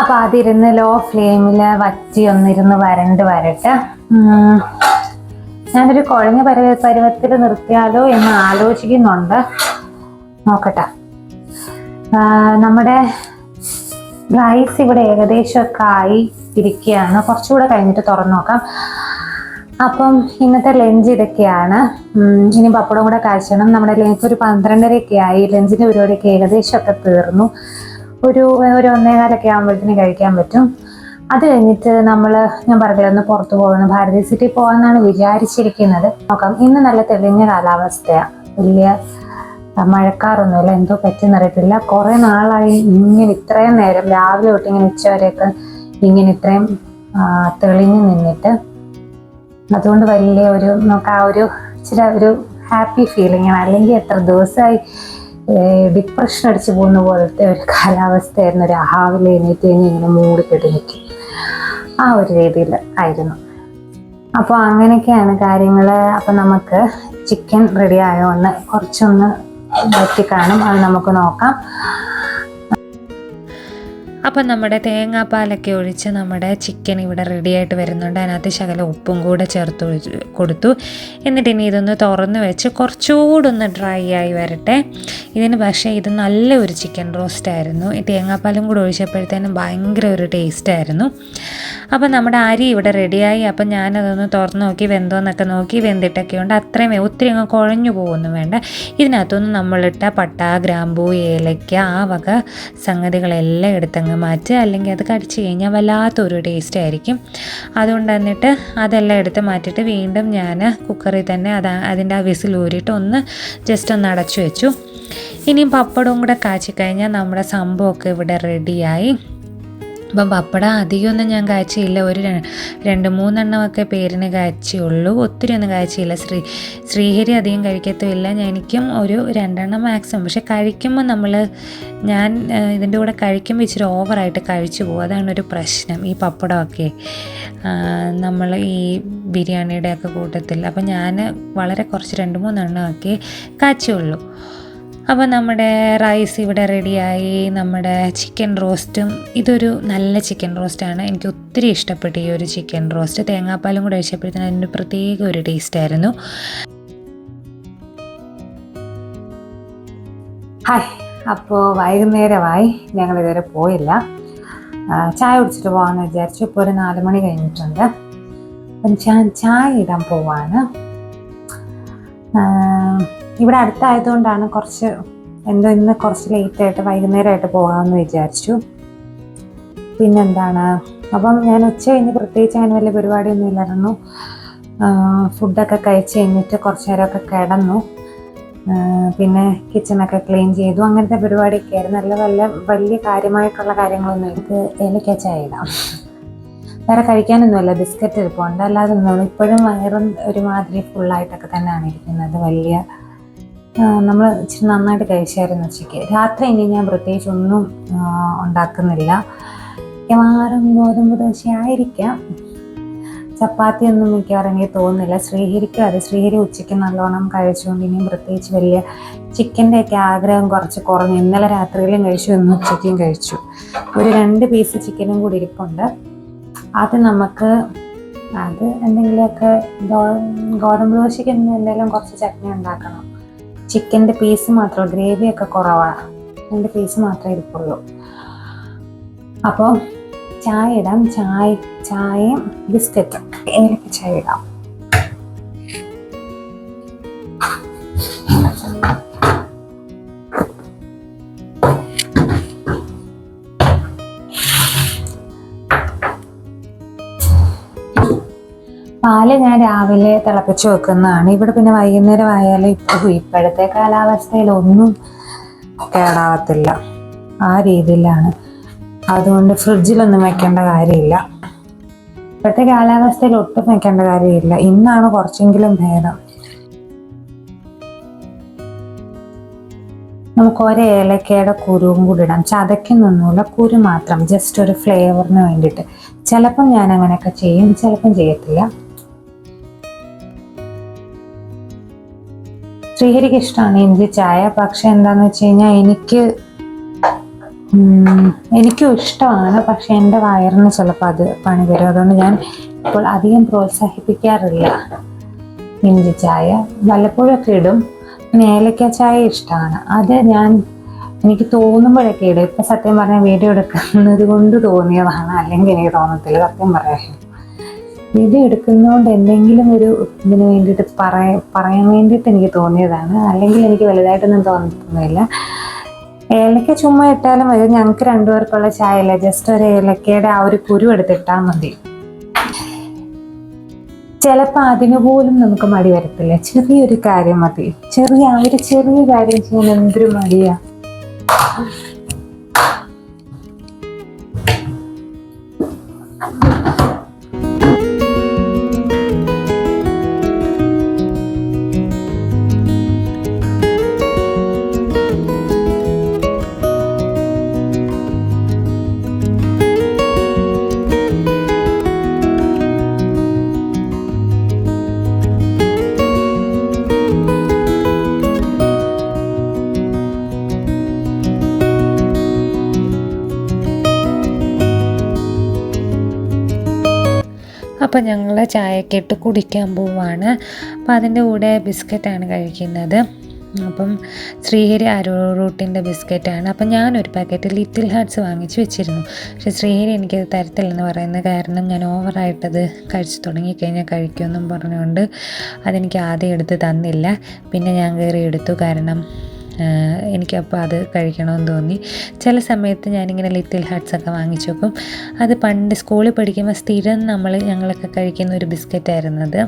Speaker 1: അപ്പം അതിരുന്ന് ലോ ഫ്ലെയിമിൽ വറ്റി ഒന്നിരുന്ന് വരട്ടെ. ഞാനൊരു കുഴഞ്ഞ പരുവത്തിൽ നിർത്തിയാലോ എന്ന് ആലോചിക്കുന്നുണ്ട്. നോക്കട്ടെ. നമ്മുടെ റൈസ് ഇവിടെ ഏകദേശമൊക്കെ ആയി ഇരിക്കുകയാണ്. കുറച്ചുകൂടെ കഴിഞ്ഞിട്ട് തുറന്നു നോക്കാം. അപ്പം ഇന്നത്തെ ലഞ്ച് ഇതൊക്കെയാണ്. ഇനി പപ്പടം കൂടെ കാച്ചണം. നമ്മുടെ ലഞ്ച് ഒരു 12:30 ആയി. ലഞ്ചിൻ്റെ പരിപാടിയൊക്കെ ഏകദേശമൊക്കെ തീർന്നു. ഒരു 1:15 ആകുമ്പോഴത്തേന് കഴിക്കാൻ പറ്റും. അത് കഴിഞ്ഞിട്ട് ഞാൻ പറഞ്ഞില്ല, ഒന്ന് പുറത്തു പോകുന്നു, ഭാരതി സിറ്റി പോകാമെന്നാണ് വിചാരിച്ചിരിക്കുന്നത്. നോക്കാം. ഇന്ന് നല്ല തെളിഞ്ഞ കാലാവസ്ഥയാണ്. വലിയ മഴക്കാറൊന്നുമില്ല, എന്തോ പറ്റുന്നറിയത്തില്ല. കുറേ നാളായി ഇങ്ങനെ ഇത്രയും നേരം രാവിലെ തൊട്ട് ഇങ്ങനെ ഉച്ചവരെയൊക്കെ ഇങ്ങനെ ഇത്രയും തെളിഞ്ഞു നിന്നിട്ട്. അതുകൊണ്ട് വലിയ ഒരു നമുക്ക് ആ ഒരു ഇച്ചിരി ഒരു ഹാപ്പി ഫീലിംഗ് ആണ്. അല്ലെങ്കിൽ എത്ര ദിവസമായി ഡിപ്രഷൻ അടിച്ചു പോകുന്ന പോലത്തെ ഒരു കാലാവസ്ഥയായിരുന്നു. രാവിലെ എണീറ്റ് കഴിഞ്ഞ് ഇങ്ങനെ മൂടിക്കെട്ടി നിൽക്കും, ആ ഒരു രീതിയിൽ ആയിരുന്നു. അപ്പോൾ അങ്ങനെയൊക്കെയാണ് കാര്യങ്ങൾ. അപ്പം നമുക്ക് ചിക്കൻ റെഡി ആയോ എന്ന് കുറച്ചൊന്ന് വറ്റി കാണും, അത് നമുക്ക് നോക്കാം.
Speaker 2: അപ്പം നമ്മുടെ തേങ്ങാപ്പാലൊക്കെ ഒഴിച്ച് നമ്മുടെ ചിക്കൻ ഇവിടെ റെഡി ആയിട്ട് വരുന്നുണ്ട്. അതിനകത്ത് ശകലം ഉപ്പും കൂടെ ചേർത്ത് കൊടുത്തു. എന്നിട്ട് ഇനി ഇതൊന്ന് തുറന്ന് വെച്ച് കുറച്ചുകൂടെ ഒന്ന് ഡ്രൈ ആയി വരട്ടെ. ഇതിന് പക്ഷേ ഇത് നല്ലൊരു ചിക്കൻ റോസ്റ്റ് ആയിരുന്നു. ഈ തേങ്ങാപ്പാലും കൂടെ ഒഴിച്ചപ്പോഴത്തേനും ഭയങ്കര ഒരു ടേസ്റ്റ് ആയിരുന്നു. അപ്പം നമ്മുടെ അരി ഇവിടെ റെഡിയായി. അപ്പം ഞാനതൊന്ന് തുറന്ന് നോക്കി, വെന്തോന്നൊക്കെ നോക്കി. വെന്തിട്ടൊക്കെ ഉണ്ട്, അത്രയും ഒത്തിരി അങ്ങ് കുഴഞ്ഞു പോകുമൊന്നും വേണ്ട. ഇതിനകത്തൊന്ന് നമ്മളിട്ട പട്ട, ഗ്രാമ്പൂ, ഏലയ്ക്ക, ആ വക സംഗതികളെല്ലാം എടുത്തങ്ങ് മാറ്റുക. അല്ലെങ്കിൽ അത് കടിച്ചു കഴിഞ്ഞാൽ വല്ലാത്തൊരു ടേസ്റ്റ് ആയിരിക്കും. അതുകൊണ്ട് എന്നിട്ട് അതെല്ലാം എടുത്ത് മാറ്റിയിട്ട് വീണ്ടും ഞാൻ കുക്കറിൽ തന്നെ അതിൻ്റെ ആ വിസിൽ ഊരിയിട്ട് ജസ്റ്റ് ഒന്ന് അടച്ചു വെച്ചു. ഇനിയും പപ്പടവും കൂടെ കാച്ചിക്കഴിഞ്ഞാൽ നമ്മുടെ സംഭവമൊക്കെ ഇവിടെ റെഡിയായി. അപ്പം പപ്പടം അധികമൊന്നും ഞാൻ കാച്ചിയില്ല, ഒരു 2-3 പേരിന് കാച്ചിയുള്ളൂ, ഒത്തിരി ഒന്നും കാച്ചിയില്ല. ശ്രീഹരി അധികം കഴിക്കത്തുമില്ല, എനിക്കും ഒരു 2 മാക്സിമം. പക്ഷെ കഴിക്കുമ്പോൾ ഞാൻ ഇതിൻ്റെ കൂടെ കഴിക്കുമ്പോൾ ഇച്ചിരി ഓവറായിട്ട് കഴിച്ചു പോകും, അതാണൊരു പ്രശ്നം ഈ പപ്പടമൊക്കെ നമ്മൾ ഈ ബിരിയാണിയുടെയൊക്കെ കൂട്ടത്തിൽ. അപ്പം ഞാൻ വളരെ കുറച്ച് 2-3 കാച്ചിയുള്ളൂ. അപ്പോൾ നമ്മുടെ റൈസ് ഇവിടെ റെഡിയായി. നമ്മുടെ ചിക്കൻ റോസ്റ്റും, ഇതൊരു നല്ല ചിക്കൻ റോസ്റ്റാണ്, എനിക്ക് ഒത്തിരി ഇഷ്ടപ്പെട്ടു ഈ ഒരു ചിക്കൻ റോസ്റ്റ്. തേങ്ങാപ്പാലും കൂടെ ഒഴിച്ചപ്പോഴത്തേനും അതിൻ്റെ പ്രത്യേക ഒരു ടേസ്റ്റായിരുന്നു.
Speaker 1: ഹായ്, അപ്പോൾ വൈകുന്നേരമായി, ഞങ്ങളിതുവരെ പോയില്ല. ചായ കുടിച്ചിട്ട് പോകാമെന്ന് വിചാരിച്ചു. ഇപ്പോൾ ഒരു 4 മണി കഴിഞ്ഞിട്ടുണ്ട്. അപ്പം ഞാൻ ചായ ഇടാൻ പോവാണ്. ഇവിടെ അടുത്തായതുകൊണ്ടാണ് ഇന്ന് കുറച്ച് ലേറ്റായിട്ട് വൈകുന്നേരമായിട്ട് പോകാമെന്ന് വിചാരിച്ചു. പിന്നെന്താണ്, അപ്പം ഞാൻ ഉച്ച കഴിഞ്ഞ് പ്രത്യേകിച്ച് അങ്ങനെ വലിയ പരിപാടിയൊന്നും ഇല്ലായിരുന്നു. ഫുഡൊക്കെ കഴിച്ച് കഴിഞ്ഞിട്ട് കുറച്ച് നേരമൊക്കെ കിടന്നു. പിന്നെ കിച്ചണൊക്കെ ക്ലീൻ ചെയ്തു, അങ്ങനത്തെ പരിപാടിയൊക്കെ ആയിരുന്നു. വലിയ കാര്യമായിട്ടുള്ള കാര്യങ്ങളൊന്നും എനിക്ക് ഏലക്ക ചായ ഇടാം. വേറെ കഴിക്കാനൊന്നുമല്ല, ബിസ്ക്കറ്റ് ഇരിപ്പുണ്ട്, അല്ലാതെ ഒന്നും. ഇപ്പോഴും വയറും ഒരുമാതിരി ഫുള്ളായിട്ടൊക്കെ തന്നെയാണ് ഇരിക്കുന്നത്. നമ്മൾ ഇച്ചിരി നന്നായിട്ട് കഴിച്ചായിരുന്നു ഉച്ചയ്ക്ക്. രാത്രി ഇനി ഞാൻ പ്രത്യേകിച്ച് ഒന്നും ഉണ്ടാക്കുന്നില്ല. മിക്കവാറും ഗോതമ്പ് ദോശ ആയിരിക്കാം, ചപ്പാത്തിയൊന്നും മിക്കവാറും എനിക്ക് തോന്നുന്നില്ല. ശ്രീഹരിക്കും അത്, ശ്രീഹരി ഉച്ചയ്ക്ക് നല്ലോണം കഴിച്ചുകൊണ്ട് ഇനിയും പ്രത്യേകിച്ച് വലിയ ചിക്കൻ്റെയൊക്കെ ആഗ്രഹം കുറച്ച് കുറഞ്ഞു. ഇന്നലെ രാത്രിയിലും കഴിച്ചു, ഇന്ന് ഉച്ചയ്ക്കും കഴിച്ചു. ഒരു 2 പീസ് ചിക്കനും കൂടി ഇരിപ്പുണ്ട്. അത് എന്തെങ്കിലുമൊക്കെ ഗോതമ്പ് ദോശയ്ക്ക് എന്തെങ്കിലും കുറച്ച് ചട്നി ഉണ്ടാക്കണം. ചിക്കൻ്റെ പീസ് മാത്രം, ഗ്രേവിയൊക്കെ കുറവാണ്, 2 പീസ് മാത്രമേ ഇരിപ്പുള്ളൂ. അപ്പോൾ ചായ ഇടാം. ചായയും ബിസ്ക്കറ്റും, ഏലക്ക ചായ ഇടാം. പാല് ഞാൻ രാവിലെ തിളപ്പിച്ച് വെക്കുന്നതാണ്. ഇവിടെ പിന്നെ വൈകുന്നേരം ആയാലും ഇപ്പോഴത്തെ കാലാവസ്ഥയിൽ ഒന്നും കേടാവത്തില്ല, ആ രീതിയിലാണ്. അതുകൊണ്ട് ഫ്രിഡ്ജിലൊന്നും വെക്കേണ്ട കാര്യമില്ല. ഇപ്പോഴത്തെ കാലാവസ്ഥയിൽ ഒട്ടും വെക്കേണ്ട കാര്യമില്ല. ഇന്നാണ് കുറച്ചെങ്കിലും ഭേദം. നമുക്ക് ഏലക്കയുടെ കുരുവും കൂടി ഇടാം. ചതയ്ക്കുന്നൊന്നുമില്ല, കുരു മാത്രം, ജസ്റ്റ് ഒരു ഫ്ലേവറിന് വേണ്ടിയിട്ട്. ചിലപ്പം ഞാൻ അങ്ങനെയൊക്കെ ചെയ്യും, ചിലപ്പം ചെയ്യത്തില്ല. ശ്രീഹരിക്ക് ഇഷ്ടമാണ് ഇഞ്ചി ചായ. പക്ഷെ എന്താന്ന് വെച്ച് കഴിഞ്ഞാൽ എനിക്കും ഇഷ്ടമാണ്, പക്ഷെ എൻ്റെ വയറിന് ചിലപ്പോൾ അത് പണി തരും. അതുകൊണ്ട് ഞാൻ ഇപ്പോൾ അധികം പ്രോത്സാഹിപ്പിക്കാറില്ല ഇഞ്ചി ചായ. വല്ലപ്പോഴൊക്കെ ഇടും. പിന്നെ ഏലക്ക ചായ ഇഷ്ടമാണ്, അത് എനിക്ക് തോന്നുമ്പോഴൊക്കെ ഇടും. ഇപ്പം സത്യം പറഞ്ഞാൽ വീഡിയോ എടുക്കുന്നത് കൊണ്ട് തോന്നിയതാണ്, അല്ലെങ്കിൽ എനിക്ക് തോന്നത്തില്ല. സത്യം പറയാം, വീഡിയോ എടുക്കുന്നതുകൊണ്ട് എന്തെങ്കിലും ഒരു ഇതിന് വേണ്ടിയിട്ട് പറയാൻ വേണ്ടിയിട്ട് എനിക്ക് തോന്നിയതാണ്, അല്ലെങ്കിൽ എനിക്ക് വലുതായിട്ടൊന്നും തോന്നിയിട്ടൊന്നുമില്ല. ഏലക്ക ചുമ്മാ ഇട്ടാലും മതി. ഞങ്ങൾക്ക് 2 പേർക്കുള്ള ചായ അല്ല, ജസ്റ്റ് ഒരു ഏലക്കയുടെ ആ ഒരു കുരു എടുത്തിട്ടാൽ മതി. ചിലപ്പോൾ അതിന് പോലും നമുക്ക് മടി വരത്തില്ല. ചെറിയൊരു കാര്യം മതി, ചെറിയ കാര്യം ചെയ്യാൻ എന്തൊരു മടിയാ.
Speaker 2: അപ്പോൾ ഞങ്ങൾ ചായയൊക്കെ ഇട്ട് കുടിക്കാൻ പോവാണ്. അപ്പോൾ അതിൻ്റെ കൂടെ ബിസ്ക്കറ്റാണ് കഴിക്കുന്നത്. അപ്പം ശ്രീഹരി ആരോ റൂട്ടിൻ്റെ ബിസ്ക്കറ്റാണ്. അപ്പം ഞാനൊരു പാക്കറ്റ് ലിറ്റിൽ ഹാർട്ട്സ് വാങ്ങിച്ച് വെച്ചിരുന്നു. പക്ഷേ ശ്രീഹരി എനിക്കത് തരത്തില്ലെന്ന് പറയുന്നത് കാരണം ഞാൻ ഓവറായിട്ടത് കഴിച്ച് തുടങ്ങിക്കഴിഞ്ഞാൽ കഴിക്കുമെന്നും പറഞ്ഞുകൊണ്ട് അതെനിക്ക് ആദ്യം എടുത്ത് തന്നില്ല. പിന്നെ ഞാൻ കയറി എടുത്തു. കാരണം എനിക്കപ്പോൾ അത് കഴിക്കണമെന്ന് തോന്നി. ചില സമയത്ത് ഞാനിങ്ങനെ ലിറ്റിൽ ഹാർട്ട്സൊക്കെ വാങ്ങിച്ചു വെക്കും. അത് പണ്ട് സ്കൂളിൽ പഠിക്കുമ്പോൾ സ്ഥിരം ഞങ്ങളൊക്കെ കഴിക്കുന്ന ഒരു ബിസ്ക്കറ്റായിരുന്നു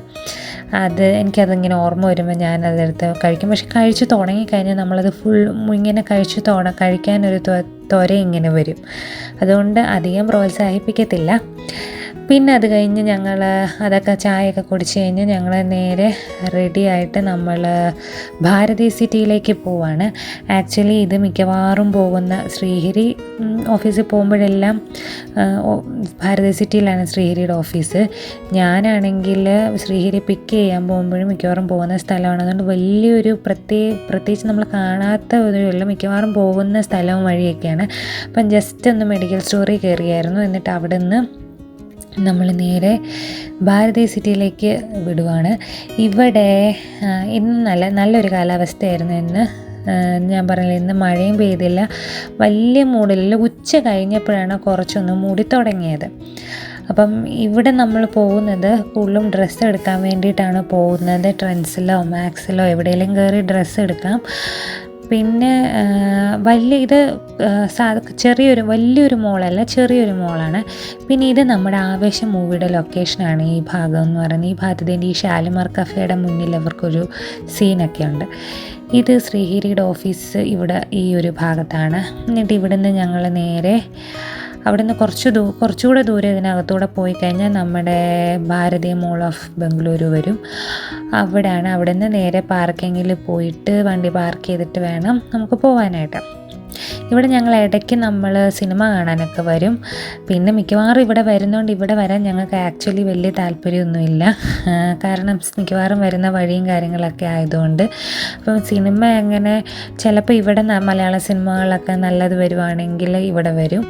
Speaker 2: അത് എനിക്കതിങ്ങനെ ഓർമ്മ വരുമ്പോൾ ഞാനതെടുത്ത് കഴിക്കും. പക്ഷെ കഴിച്ച് തുടങ്ങിക്കഴിഞ്ഞാൽ നമ്മളത് ഇങ്ങനെ കഴിക്കാനൊരു ത്വര ഇങ്ങനെ വരും. അതുകൊണ്ട് അധികം പ്രോത്സാഹിപ്പിക്കത്തില്ല. പിന്നെ അത് കഴിഞ്ഞ് ഞങ്ങൾ അതൊക്കെ ചായയൊക്കെ കുടിച്ച് കഴിഞ്ഞ് ഞങ്ങൾ നേരെ റെഡിയായിട്ട് നമ്മൾ ഭാരതി സിറ്റിയിലേക്ക് പോവാണ്. ആക്ച്വലി ഇത് മിക്കവാറും പോകുന്ന ശ്രീഹരി ഓഫീസിൽ പോകുമ്പോഴെല്ലാം ഭാരതി സിറ്റിയിലാണ് ശ്രീഹരിയുടെ ഓഫീസ്. ഞാനാണെങ്കിൽ ശ്രീഹരി പിക്ക് ചെയ്യാൻ പോകുമ്പോഴും മിക്കവാറും പോകുന്ന സ്ഥലമാണ്. അതുകൊണ്ട് വലിയൊരു പ്രത്യേകിച്ച് നമ്മൾ കാണാത്ത ഒരു മിക്കവാറും പോകുന്ന സ്ഥലവും വഴിയൊക്കെയാണ്. അപ്പം ജസ്റ്റ് ഒന്ന് മെഡിക്കൽ സ്റ്റോറിൽ കയറിയായിരുന്നു. എന്നിട്ട് അവിടെ നിന്ന് നമ്മൾ നേരെ ഭാരതി സിറ്റിയിലേക്ക് വിടുവാണ്. ഇവിടെ ഇന്ന് നല്ലൊരു കാലാവസ്ഥയായിരുന്നു. ഇന്ന് ഞാൻ പറഞ്ഞില്ല, ഇന്ന് മഴയും പെയ്തില്ല, വലിയ മൂടലില്ല. ഉച്ച കഴിഞ്ഞപ്പോഴാണ് കുറച്ചൊന്ന് മൂടി തുടങ്ങിയത്. അപ്പം ഇവിടെ നമ്മൾ പോകുന്നത് കൂടുതലും ഡ്രസ്സ് എടുക്കാൻ വേണ്ടിയിട്ടാണ് പോകുന്നത്. ട്രെൻഡ്സിലോ മാക്സിലോ എവിടെയെങ്കിലും കയറി ഡ്രസ്സ് എടുക്കാം. പിന്നെ വലിയൊരു മോളല്ല, ചെറിയൊരു മോളാണ്. പിന്നെ ഇത് നമ്മുടെ ആവേശം മൂവിയുടെ ലൊക്കേഷനാണ് ഈ ഭാഗം എന്ന് പറയുന്നത്. ഈ ഭാഗത്ത് ഈ ഷാലിമാർ കഫേയുടെ മുന്നിൽ അവർക്കൊരു സീനൊക്കെ ഉണ്ട്. ഇത് ശ്രീഹരിയുടെ ഓഫീസ് ഇവിടെ ഈ ഒരു ഭാഗത്താണ്. എന്നിട്ട് ഇവിടുന്ന് ഞങ്ങൾ നേരെ അവിടുന്ന് കുറച്ചുകൂടെ ദൂരെ ഇതിനകത്തൂടെ പോയി കഴിഞ്ഞാൽ നമ്മുടെ ഭാരതീയ മോൾ ഓഫ് ബംഗളൂരു വരും. അവിടെ നിന്ന് നേരെ പാർക്കിങ്ങിൽ പോയിട്ട് വണ്ടി പാർക്ക് ചെയ്തിട്ട് വേണം നമുക്ക് പോകാനായിട്ട്. ഇവിടെ ഞങ്ങൾ ഇടയ്ക്ക് നമ്മൾ സിനിമ കാണാനൊക്കെ വരും. പിന്നെ മിക്കവാറും ഇവിടെ വരുന്നതുകൊണ്ട് ഇവിടെ വരാൻ ഞങ്ങൾക്ക് ആക്ച്വലി വലിയ താല്പര്യമൊന്നുമില്ല. കാരണം മിക്കവാറും വരുന്ന വഴിയും കാര്യങ്ങളൊക്കെ ആയതുകൊണ്ട്. അപ്പം സിനിമ അങ്ങനെ ചിലപ്പോൾ ഇവിടെ മലയാള സിനിമകളൊക്കെ നല്ലത് വരുവാണെങ്കിൽ ഇവിടെ വരും.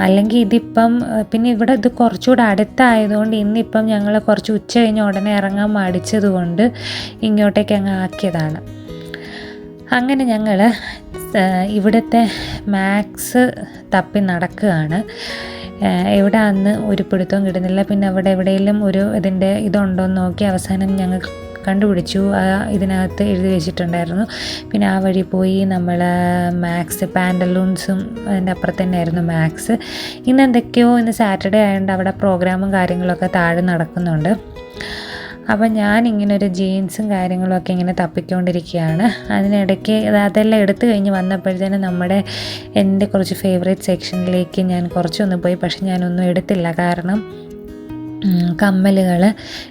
Speaker 2: അല്ലെങ്കിൽ ഇതിപ്പം പിന്നെ ഇവിടെ ഇത് കുറച്ചുകൂടെ അടുത്തായതുകൊണ്ട് ഇന്നിപ്പം ഞങ്ങൾ കുറച്ച് ഉച്ച കഴിഞ്ഞ് ഉടനെ ഇറങ്ങാൻ മടിച്ചതുകൊണ്ട് ഇങ്ങോട്ടേക്ക് അങ്ങ് ആക്കിയതാണ്. അങ്ങനെ ഞങ്ങൾ ഇവിടുത്തെ മാക്സ് തപ്പി നടക്കുകയാണ്. എവിടെ അന്ന് ഒരു പിടുത്തവും കിട്ടുന്നില്ല. പിന്നെ അവിടെ എവിടെയെങ്കിലും ഇതിൻ്റെ ഇതുണ്ടോയെന്ന് നോക്കി അവസാനം ഞങ്ങൾ കണ്ടുപിടിച്ചു. ഇതിനകത്ത് എഴുതി വെച്ചിട്ടുണ്ടായിരുന്നു. പിന്നെ ആ വഴി പോയി നമ്മൾ മാക്സ് പാൻ്റലൂൺസും അതിൻ്റെ അപ്പുറത്ത് തന്നെയായിരുന്നു മാക്സ്. ഇന്ന് സാറ്റർഡേ ആയതുകൊണ്ട് അവിടെ പ്രോഗ്രാമും കാര്യങ്ങളൊക്കെ താഴെ നടക്കുന്നുണ്ട്. അപ്പം ഞാനിങ്ങനെ ഒരു ജീൻസും കാര്യങ്ങളൊക്കെ ഇങ്ങനെ തപ്പിക്കൊണ്ടിരിക്കുകയാണ്. അതിനിടയ്ക്ക് അതെല്ലാം എടുത്തു കഴിഞ്ഞ് വന്നപ്പോഴത്തേനും എൻ്റെ കുറച്ച് ഫേവറേറ്റ് സെക്ഷനിലേക്ക് ഞാൻ കുറച്ചൊന്ന് പോയി. പക്ഷെ ഞാനൊന്നും എടുത്തില്ല. കാരണം കമ്മലുകൾ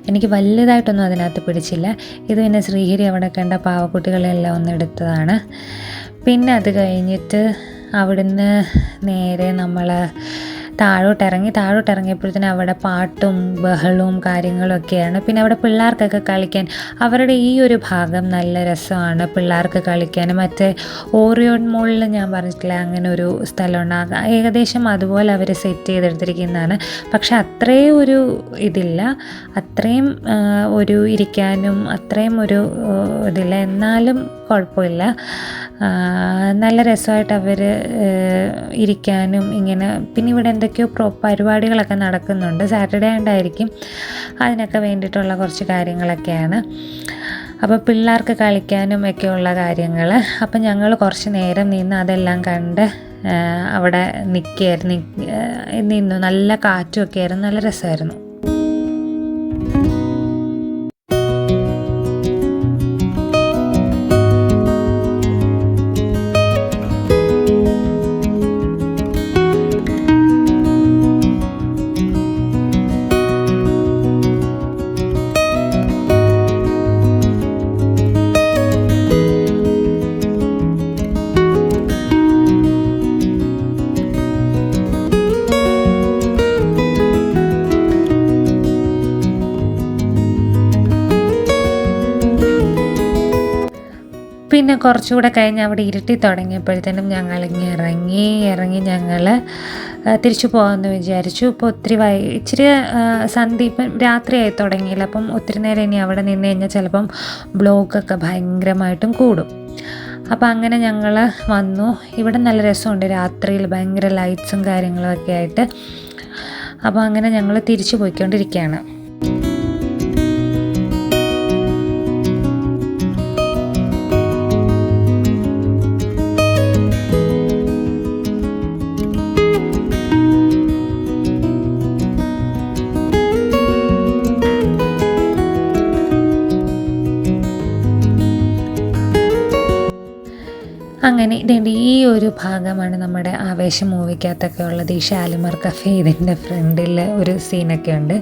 Speaker 2: എനിക്ക് വലുതായിട്ടൊന്നും അതിനകത്ത് പിടിച്ചില്ല. ഇത് പിന്നെ ശ്രീഹരി അവിടെ കണ്ട പാവക്കുട്ടികളെല്ലാം ഒന്ന് എടുത്തതാണ്. പിന്നെ അത് കഴിഞ്ഞിട്ട് അവിടുന്ന് നേരെ നമ്മൾ താഴോട്ടിറങ്ങിയപ്പോഴത്തേനും അവിടെ പാട്ടും ബഹളവും കാര്യങ്ങളൊക്കെയാണ്. പിന്നെ അവിടെ പിള്ളേർക്കൊക്കെ കളിക്കാൻ അവരുടെ ഈ ഒരു ഭാഗം നല്ല രസമാണ് പിള്ളേർക്ക് കളിക്കാൻ. മറ്റേ ഓറിയോൺ മോളിൽ ഞാൻ പറഞ്ഞിട്ടില്ല അങ്ങനെ ഒരു സ്ഥലമുണ്ട്. ഏകദേശം അതുപോലെ അവർ സെറ്റ് ചെയ്തെടുത്തിരിക്കുന്നതാണ്. പക്ഷെ അത്രയും ഒരു ഇതില്ല, അത്രയും ഒരു ഇരിക്കാനും അത്രയും ഒരു ഇതില്ല. എന്നാലും കുഴപ്പമില്ല, നല്ല രസമായിട്ട് അവർ ഇരിക്കാനും ഇങ്ങനെ. പിന്നെ ഇവിടെ എന്തൊക്കെയോ പരിപാടികളൊക്കെ നടക്കുന്നുണ്ട്. സാറ്റർഡേ ആയതുകൊണ്ടായിരിക്കും. അതിനൊക്കെ വേണ്ടിയിട്ടുള്ള കുറച്ച് കാര്യങ്ങളൊക്കെയാണ്. അപ്പോൾ പിള്ളേർക്ക് കളിക്കാനും ഒക്കെയുള്ള കാര്യങ്ങൾ. അപ്പം ഞങ്ങൾ കുറച്ച് നേരം നിന്ന് അതെല്ലാം കണ്ട് അവിടെ നിന്നു. നല്ല കാറ്റുമൊക്കെ ആയിരുന്നു, നല്ല രസമായിരുന്നു. പിന്നെ കുറച്ചുകൂടെ കഴിഞ്ഞ് അവിടെ ഇരുട്ടി തുടങ്ങിയപ്പോഴത്തേനും ഞങ്ങളിങ്ങ് ഇറങ്ങി ഞങ്ങൾ തിരിച്ചു പോകാമെന്ന് വിചാരിച്ചു. ഇപ്പോൾ ഇച്ചിരി സന്ധ്യ ഇപ്പം രാത്രിയായി തുടങ്ങിയില്ല. അപ്പം ഒത്തിരി നേരം ഇനി അവിടെ നിന്ന് കഴിഞ്ഞാൽ ചിലപ്പം ബ്ലോക്കൊക്കെ ഭയങ്കരമായിട്ടും കൂടും. അപ്പോൾ അങ്ങനെ ഞങ്ങൾ വന്നു. ഇവിടെ നല്ല രസമുണ്ട് രാത്രിയിൽ, ഭയങ്കര ലൈറ്റ്സും കാര്യങ്ങളൊക്കെ ആയിട്ട്. അപ്പോൾ അങ്ങനെ ഞങ്ങൾ തിരിച്ചു പോയിക്കൊണ്ടിരിക്കുകയാണ്. അങ്ങനെ ഈ ഒരു ഭാഗമാണ് നമ്മുടെ ആവേശം മൂവിക്കകത്തൊക്കെ ഉള്ളത്. ഈ ഷാലിമാർ കഫേ ഇതിൻ്റെ ഫ്രണ്ടിൽ ഒരു സീനൊക്കെ ഉണ്ട്.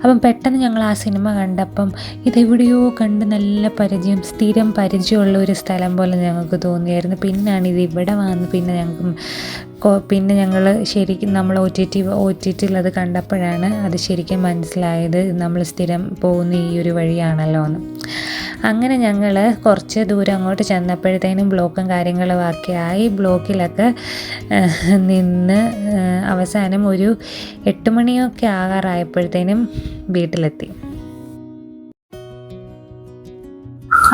Speaker 2: അപ്പം പെട്ടെന്ന് ഞങ്ങൾ ആ സിനിമ കണ്ടപ്പം ഇതെവിടെയോ കണ്ട് നല്ല സ്ഥിരം പരിചയമുള്ള ഒരു സ്ഥലം പോലെ ഞങ്ങൾക്ക് തോന്നിയായിരുന്നു. പിന്നാണ് ഇത് ഇവിടെ വന്ന് പിന്നെ ഞങ്ങൾ ശരിക്കും നമ്മൾ ഒ ടി ടിയിൽ അത് കണ്ടപ്പോഴാണ് അത് ശരിക്കും മനസ്സിലായത്, നമ്മൾ സ്ഥിരം പോകുന്ന ഈ ഒരു വഴിയാണല്ലോ എന്ന്. അങ്ങനെ ഞങ്ങൾ കുറച്ച് ദൂരം അങ്ങോട്ട് ചെന്നപ്പോഴത്തേനും ബ്ലോക്കും കാര്യങ്ങളും ഒക്കെ ആയി. ബ്ലോക്കിലൊക്കെ നിന്ന് അവസാനം ഒരു 8 മണിയൊക്കെ ആകാറായപ്പോഴത്തേനും വീട്ടിലെത്തി.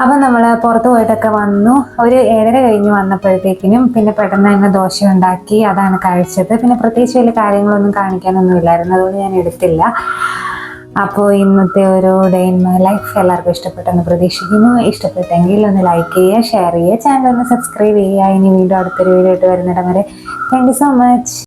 Speaker 1: അപ്പം നമ്മൾ പുറത്ത് പോയിട്ടൊക്കെ വന്നു. ഒരു 7:30 കഴിഞ്ഞ് വന്നപ്പോഴത്തേക്കിനും പിന്നെ പെട്ടെന്ന് തന്നെ ദോശ ഉണ്ടാക്കി, അതാണ് കഴിച്ചത്. പിന്നെ പ്രത്യേകിച്ച് വലിയ കാര്യങ്ങളൊന്നും കാണിക്കാനൊന്നും ഇല്ലായിരുന്നു, അതുകൊണ്ട് ഞാൻ എടുത്തില്ല. അപ്പോൾ ഇന്നത്തെ ഒരു ഡേ ഇൻ മൈ ലൈഫ് എല്ലാവർക്കും ഇഷ്ടപ്പെട്ടെന്ന് പ്രതീക്ഷിക്കുന്നു. ഇഷ്ടപ്പെട്ടെങ്കിൽ ഒന്ന് ലൈക്ക് ചെയ്യുക, ഷെയർ ചെയ്യുക, ചാനൽ ഒന്ന് സബ്സ്ക്രൈബ് ചെയ്യുക. ഇനി വീണ്ടും അടുത്തൊരു വീഡിയോ ആയിട്ട് വരുന്നിടം വരെ താങ്ക് യു സോ മച്ച്.